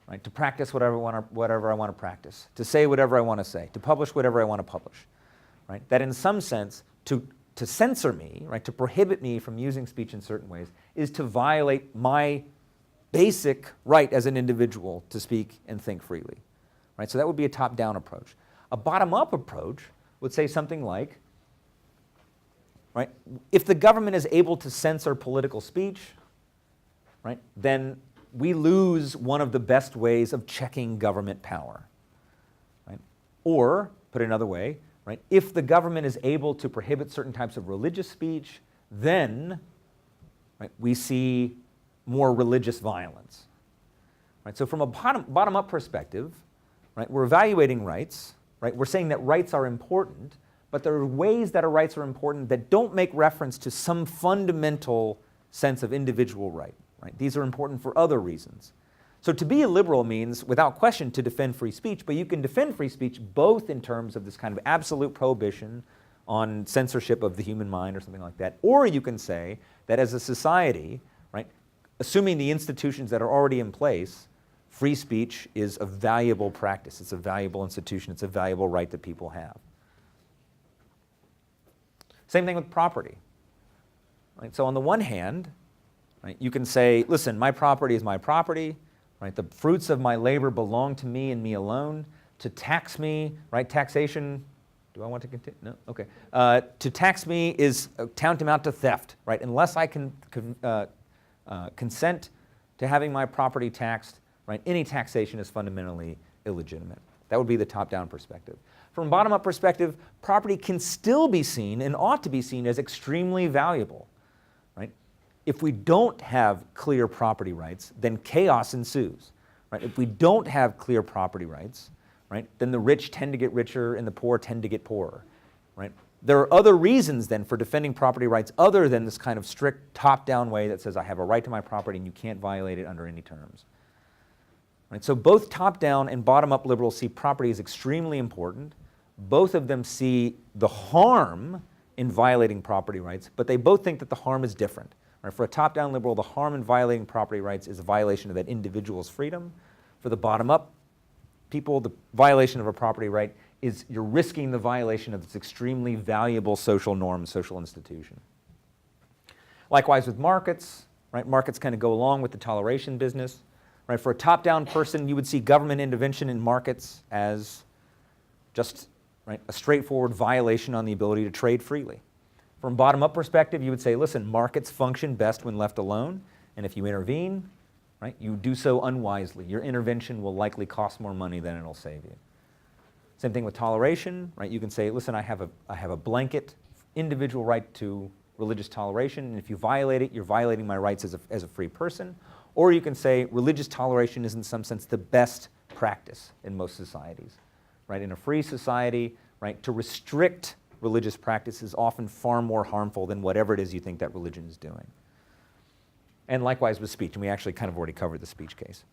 right? To practice whatever I want to practice, to say whatever I want to say, to publish whatever I want to publish. Right? That in some sense, to censor me, right, to prohibit me from using speech in certain ways, is to violate my basic right as an individual to speak and think freely. Right? So that would be a top-down approach. A bottom-up approach would say something like, right, if the government is able to censor political speech, right, then we lose one of the best ways of checking government power. Right? Or, put another way, right, if the government is able to prohibit certain types of religious speech, then, right, we see more religious violence. Right? So from a bottom-up perspective, right, we're evaluating rights. Right? We're saying that rights are important, but there are ways that our rights are important that don't make reference to some fundamental sense of individual right. Right? These are important for other reasons. So to be a liberal means, without question, to defend free speech, but you can defend free speech both in terms of this kind of absolute prohibition on censorship of the human mind or something like that, or you can say that as a society, right, assuming the institutions that are already in place, free speech is a valuable practice, it's a valuable institution, it's a valuable right that people have. Same thing with property. Right? So on the one hand, right, you can say, listen, my property is my property, right? The fruits of my labor belong to me and me alone. To tax me, right, taxation, do I want to continue? No? Okay. To tax me is tantamount to theft, right? Unless I can consent to having my property taxed, right, any taxation is fundamentally illegitimate. That would be the top-down perspective. From a bottom-up perspective, property can still be seen and ought to be seen as extremely valuable. Right? If we don't have clear property rights, then chaos ensues. Right? If we don't have clear property rights, right, then the rich tend to get richer and the poor tend to get poorer. Right? There are other reasons then for defending property rights other than this kind of strict top-down way that says I have a right to my property and you can't violate it under any terms. Right? So both top-down and bottom-up liberals see property as extremely important. Both of them see the harm in violating property rights, but they both think that the harm is different. Right? For a top-down liberal, the harm in violating property rights is a violation of that individual's freedom. For the bottom-up people, the violation of a property right is you're risking the violation of this extremely valuable social norm, social institution. Likewise with markets, right? Markets kind of go along with the toleration business. Right? For a top-down person, you would see government intervention in markets as just, right, a straightforward violation on the ability to trade freely. From a bottom-up perspective, you would say, listen, markets function best when left alone, and if you intervene, right, you do so unwisely. Your intervention will likely cost more money than it'll save you. Same thing with toleration, right? You can say, listen, I have a blanket individual right to religious toleration, and if you violate it, you're violating my rights as a free person. Or you can say religious toleration is in some sense the best practice in most societies. Right? In a free society, right, to restrict religious practice is often far more harmful than whatever it is you think that religion is doing. And likewise with speech, and we actually kind of already covered the speech case.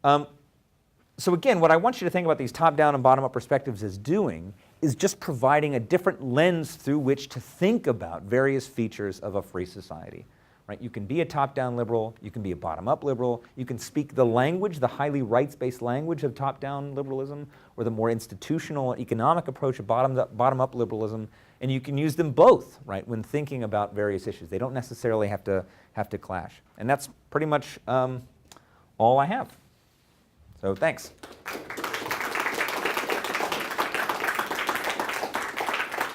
So again, what I want you to think about these top-down and bottom-up perspectives as doing is just providing a different lens through which to think about various features of a free society. Right? You can be a top-down liberal, you can be a bottom-up liberal, you can speak the language, the highly rights-based language of top-down liberalism, or the more institutional economic approach of bottom-up liberalism, and you can use them both, right, when thinking about various issues. They don't necessarily have to clash. And that's pretty much all I have. So thanks.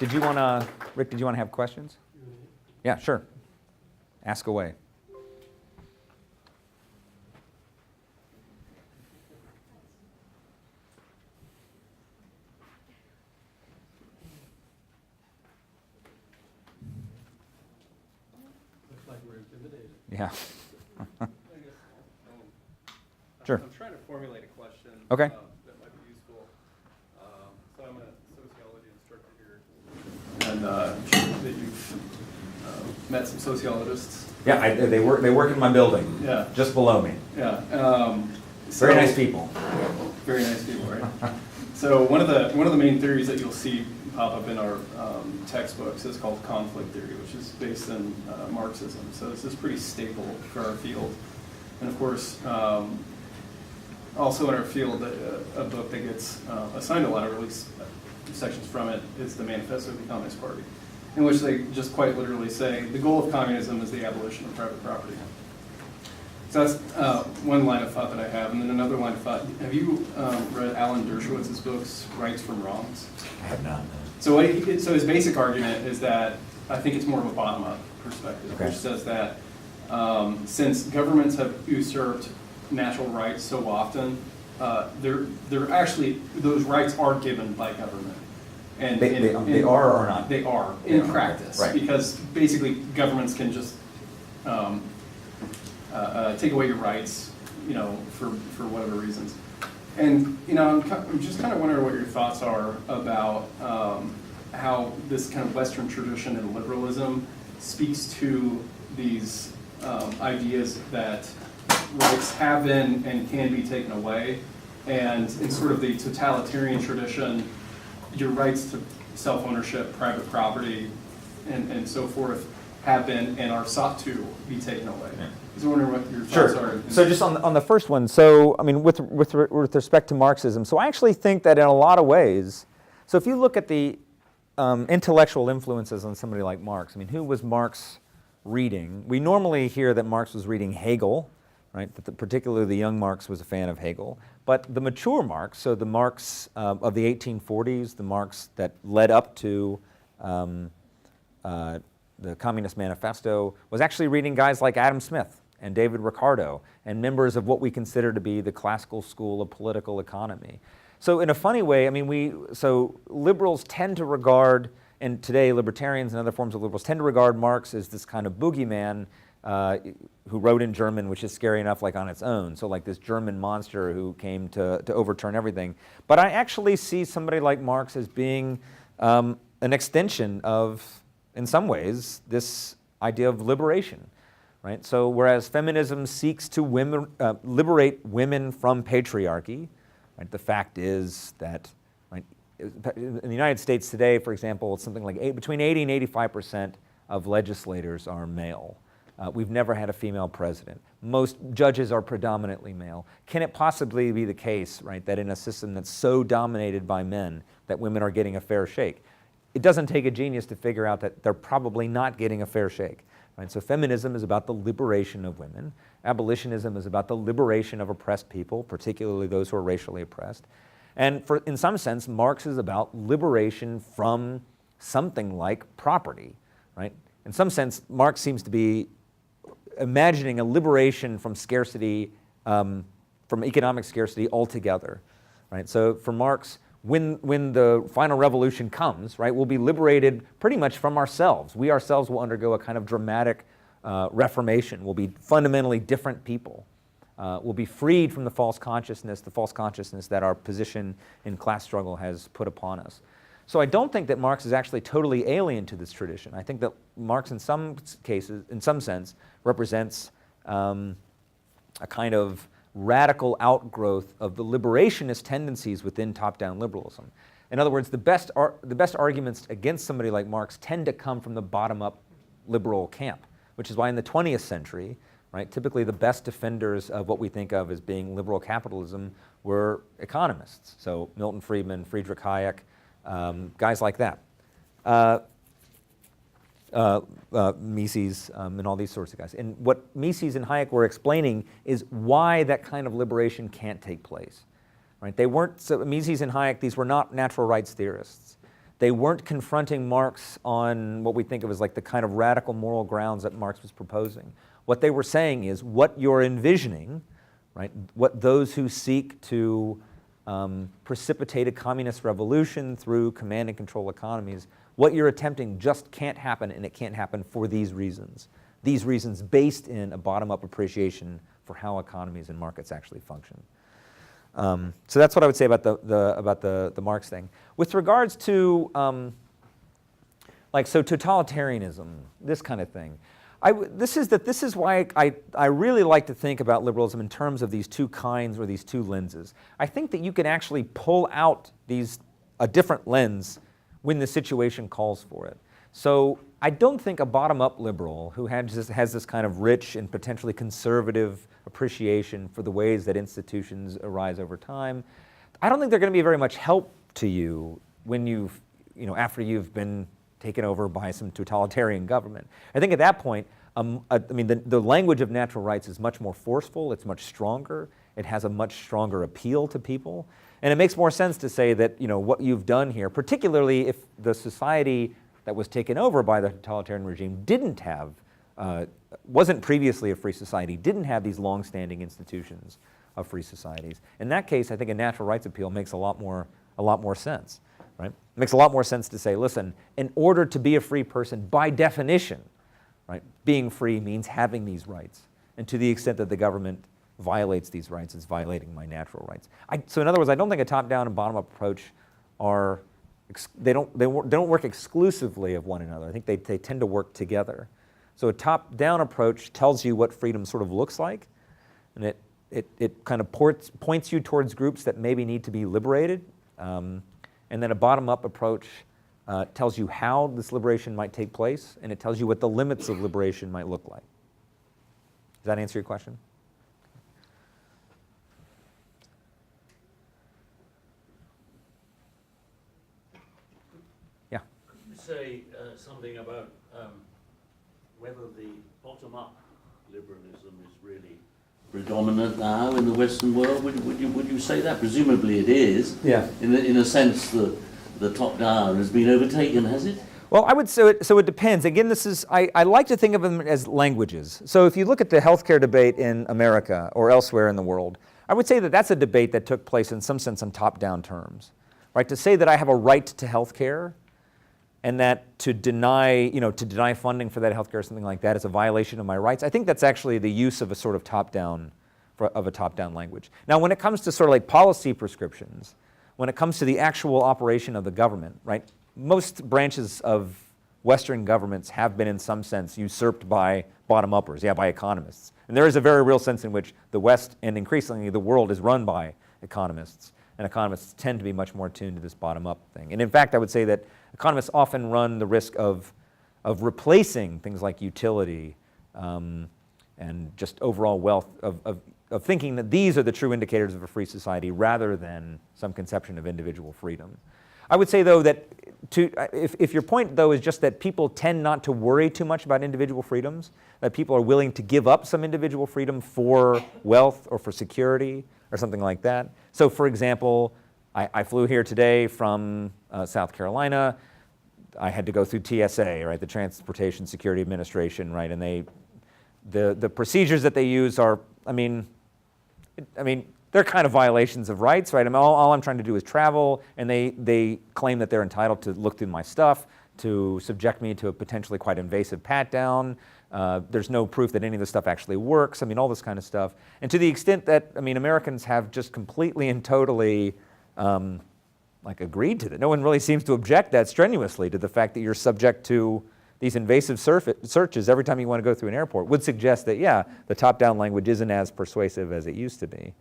Rick, did you want to have questions? Yeah, sure. Ask away. Looks like we're intimidated. Yeah. Sure. I'm trying to formulate a question Okay. That might be useful. So I'm a sociology instructor here, and I'm sure that you've met some sociologists. Yeah, they work in my building. Yeah. Just below me. Yeah. Very nice people. Very nice people, right? So one of the main theories that you'll see pop up in our textbooks is called conflict theory, which is based in Marxism. So this is pretty staple for our field. And of course, also in our field, a book that gets assigned a lot, or at least sections from it, is the Manifesto of the Communist Party, in which they just quite literally say the goal of communism is the abolition of private property. So that's one line of thought that I have. And then another line of thought, have you read Alan Dershowitz's books, Rights from Wrongs? I have not. So so his basic argument is that I think it's more of a bottom-up perspective, Okay. which says that since governments have usurped natural rights so often, they're actually, those rights are given by government. And They are or not? They are, They in are, practice, right. because basically governments can just take away your rights, for whatever reasons. And, I'm just kind of wondering what your thoughts are about how this kind of Western tradition in liberalism speaks to these ideas that rights have been and can be taken away, and in sort of the totalitarian tradition, your rights to self-ownership, private property, and so forth have been and are sought to be taken away. Yeah. I was wondering what your thoughts are. So just on the first one, so I mean, with respect to Marxism, so I actually think that in a lot of ways, so if you look at the intellectual influences on somebody like Marx, I mean, who was Marx reading? We normally hear that Marx was reading Hegel, right? That particularly the young Marx was a fan of Hegel. But the mature Marx, so the Marx of the 1840s, the Marx that led up to the Communist Manifesto, was actually reading guys like Adam Smith and David Ricardo and members of what we consider to be the classical school of political economy. So in a funny way, I mean, so liberals tend to regard, and today libertarians and other forms of liberals tend to regard Marx as this kind of boogeyman who wrote in German, which is scary enough like on its own. So like this German monster who came to overturn everything. But I actually see somebody like Marx as being an extension of, in some ways, this idea of liberation. Right? So whereas feminism seeks to liberate women from patriarchy, right, the fact is that, right, in the United States today, for example, it's something like between 80 and 85% of legislators are male. We've never had a female president. Most judges are predominantly male. Can it possibly be the case, right, that in a system that's so dominated by men that women are getting a fair shake? It doesn't take a genius to figure out that they're probably not getting a fair shake. Right? So feminism is about the liberation of women. Abolitionism is about the liberation of oppressed people, particularly those who are racially oppressed. And in some sense, Marx is about liberation from something like property. Right? In some sense, Marx seems to be imagining a liberation from scarcity, from economic scarcity altogether. Right? So for Marx, when the final revolution comes, right, we'll be liberated pretty much from ourselves. We ourselves will undergo a kind of dramatic reformation. We'll be fundamentally different people. We'll be freed from the false consciousness that our position in class struggle has put upon us. So I don't think that Marx is actually totally alien to this tradition. I think that Marx in some cases, in some sense, represents a kind of radical outgrowth of the liberationist tendencies within top-down liberalism. In other words, the best arguments against somebody like Marx tend to come from the bottom-up liberal camp, which is why in the 20th century, right, typically the best defenders of what we think of as being liberal capitalism were economists. So Milton Friedman, Friedrich Hayek, guys like that. Mises, and all these sorts of guys. And what Mises and Hayek were explaining is why that kind of liberation can't take place. Right? They weren't, so Mises and Hayek, these were not natural rights theorists. They weren't confronting Marx on what we think of as like the kind of radical moral grounds that Marx was proposing. What they were saying is what you're envisioning, right, what those who seek to precipitate a communist revolution through command and control economies, what you're attempting just can't happen, and it can't happen for these reasons. These reasons based in a bottom-up appreciation for how economies and markets actually function. So that's what I would say about the Marx thing. With regards to so totalitarianism, this kind of thing, This is why I really like to think about liberalism in terms of these two kinds or these two lenses. I think that you can actually pull out a different lens when the situation calls for it. So I don't think a bottom-up liberal who has this kind of rich and potentially conservative appreciation for the ways that institutions arise over time, I don't think they're going to be very much help to you when after you've been taken over by some totalitarian government. I think at that point, the language of natural rights is much more forceful, it's much stronger, it has a much stronger appeal to people, and it makes more sense to say that what you've done here, particularly if the society that was taken over by the totalitarian regime wasn't previously a free society, didn't have these long-standing institutions of free societies. In that case, I think a natural rights appeal makes a lot more sense. Right? It makes a lot more sense to say, listen, in order to be a free person, by definition, right, being free means having these rights. And to the extent that the government violates these rights, it's violating my natural rights. So in other words, I don't think a top-down and bottom-up approach they don't work exclusively of one another. I think they tend to work together. So a top-down approach tells you what freedom sort of looks like, and it kind of points you towards groups that maybe need to be liberated. And then a bottom-up approach tells you how this liberation might take place, and it tells you what the limits of liberation might look like. Does that answer your question? Yeah. Could you say something about whether the bottom-up liberalism is really predominant now in the Western world? Would you say that? Presumably it is. Yeah. In a sense, the top-down has been overtaken, has it? Well, I would say so. It depends. Again, I like to think of them as languages. So if you look at the healthcare debate in America or elsewhere in the world, I would say that that's a debate that took place in some sense on top-down terms, right? To say that I have a right to healthcare, and that to deny funding for that healthcare or something like that is a violation of my rights. I think that's actually the use of a sort of top-down language. Now, when it comes to sort of like policy prescriptions, when it comes to the actual operation of the government, right? Most branches of Western governments have been in some sense usurped by bottom-uppers, by economists. And there is a very real sense in which the West and increasingly the world is run by economists. And economists tend to be much more attuned to this bottom-up thing. And in fact, I would say that economists often run the risk of replacing things like utility and just overall wealth, of thinking that these are the true indicators of a free society rather than some conception of individual freedom. I would say, though, that if your point, though, is just that people tend not to worry too much about individual freedoms, that people are willing to give up some individual freedom for wealth or for security or something like that. So, for example, I flew here today from South Carolina. I had to go through TSA, right, the Transportation Security Administration, right, and the procedures that they use are, I mean, they're kind of violations of rights, right? All I'm trying to do is travel, and they claim that they're entitled to look through my stuff, to subject me to a potentially quite invasive pat-down. There's no proof that any of this stuff actually works. All this kind of stuff. And to the extent that, Americans have just completely and totally agreed to that. No one really seems to object that strenuously to the fact that you're subject to these invasive searches every time you want to go through an airport. Would suggest that, the top-down language isn't as persuasive as it used to be.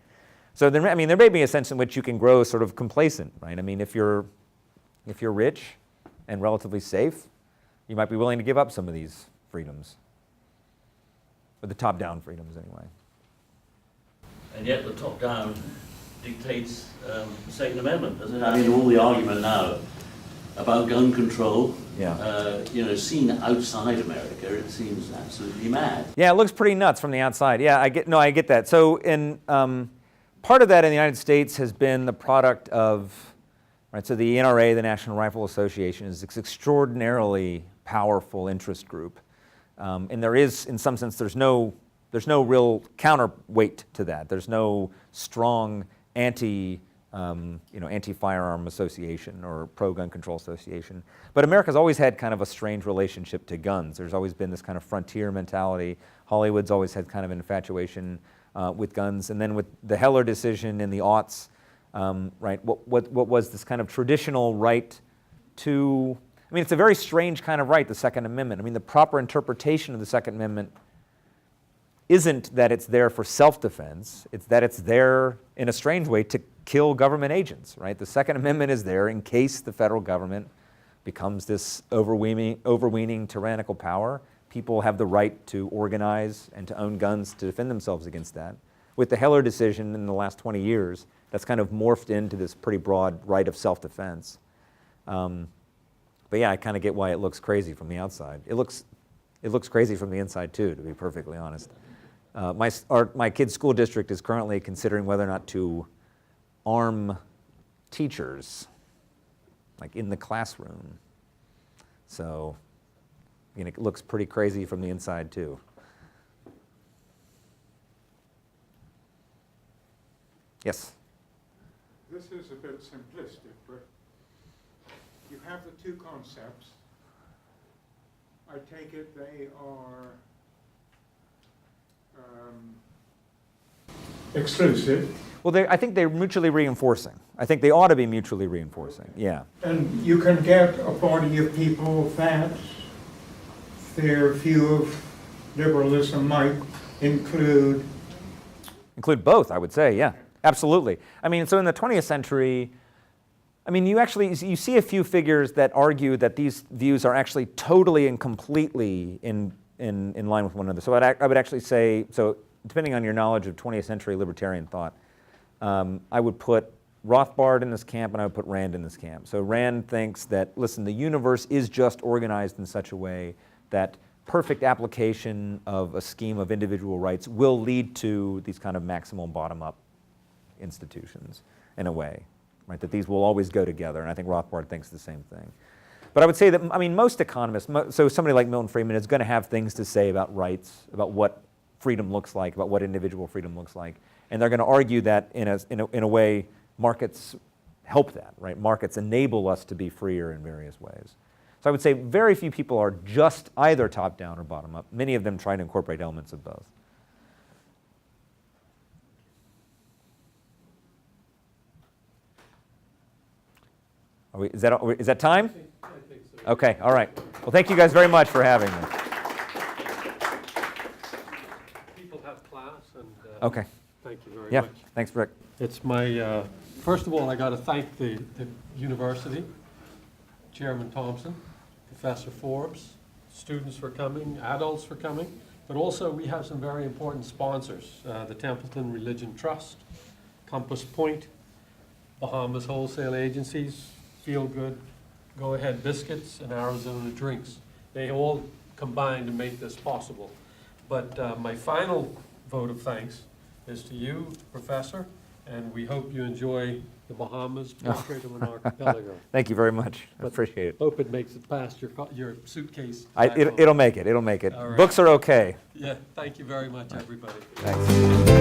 So there may be a sense in which you can grow sort of complacent, right? If you're rich and relatively safe, you might be willing to give up some of these freedoms, or the top-down freedoms anyway. And yet the top-down dictates the Second Amendment, doesn't it? All the argument now about gun control, seen outside America, it seems absolutely mad. Yeah, it looks pretty nuts from the outside. Yeah, I get that. So part of that in the United States has been the product of, right, so the NRA, the National Rifle Association, is this extraordinarily powerful interest group. And there is, in some sense, there's no real counterweight to that. There's no strong anti-firearm association or pro-gun control association. But America's always had kind of a strange relationship to guns. There's always been this kind of frontier mentality. Hollywood's always had kind of an infatuation with guns. And then with the Heller decision in the aughts, right, what was this kind of traditional right to I mean, it's a very strange kind of right, the Second Amendment. I mean, the proper interpretation of the Second Amendment isn't that it's there for self-defense, it's that it's there in a strange way to kill government agents, right? The Second Amendment is there in case the federal government becomes this overweening tyrannical power. People have the right to organize and to own guns to defend themselves against that. With the Heller decision in the last 20 years, that's kind of morphed into this pretty broad right of self-defense. But yeah, I kind of get why it looks crazy from the outside. It looks crazy from the inside too, to be perfectly honest. My kid's school district is currently considering whether or not to arm teachers, like in the classroom. So, you know, it looks pretty crazy from the inside too. Yes? This is a bit simplistic, but you have the two concepts. I take it they are exclusive. Well, I think they're mutually reinforcing. I think they ought to be mutually reinforcing, yeah. And you can get a body of people that their view of liberalism might include. Include both, I would say, yeah, absolutely. I mean, so in the 20th century, I mean, you see a few figures that argue that these views are actually totally and completely in line with one another. So I would actually say, so depending on your knowledge of 20th century libertarian thought, I would put Rothbard in this camp and I would put Rand in this camp. So Rand thinks that, listen, the universe is just organized in such a way that perfect application of a scheme of individual rights will lead to these kind of maximal bottom-up institutions in a way, right? That these will always go together, and I think Rothbard thinks the same thing. But I would say that, I mean, most economists, so somebody like Milton Friedman is going to have things to say about rights, about what freedom looks like, about what individual freedom looks like, and they're going to argue that in a way markets help that, right? Markets enable us to be freer in various ways. So I would say very few people are just either top-down or bottom-up. Many of them try to incorporate elements of both. Is that time? I think so. Okay, all right. Well, thank you guys very much for having me. People have class, and Okay. thank you very Yeah, much. thanks, Rick. It's my, first of all, I got to thank the university, Chairman Thompson, Professor Forbes, students for coming, adults for coming, but also we have some very important sponsors, the Templeton Religion Trust, Compass Point, Bahamas Wholesale Agencies, Feel Good, Go Ahead Biscuits, and Arizona Drinks. They all combined to make this possible. But my final vote of thanks is to you, Professor, and we hope you enjoy the Bahamas, Portrait of an Archipelago. Thank you very much. I appreciate it. Hope it makes it past your suitcase. It'll make it. It'll make it. All right. Books are okay. Yeah, thank you very much, everybody. Thanks.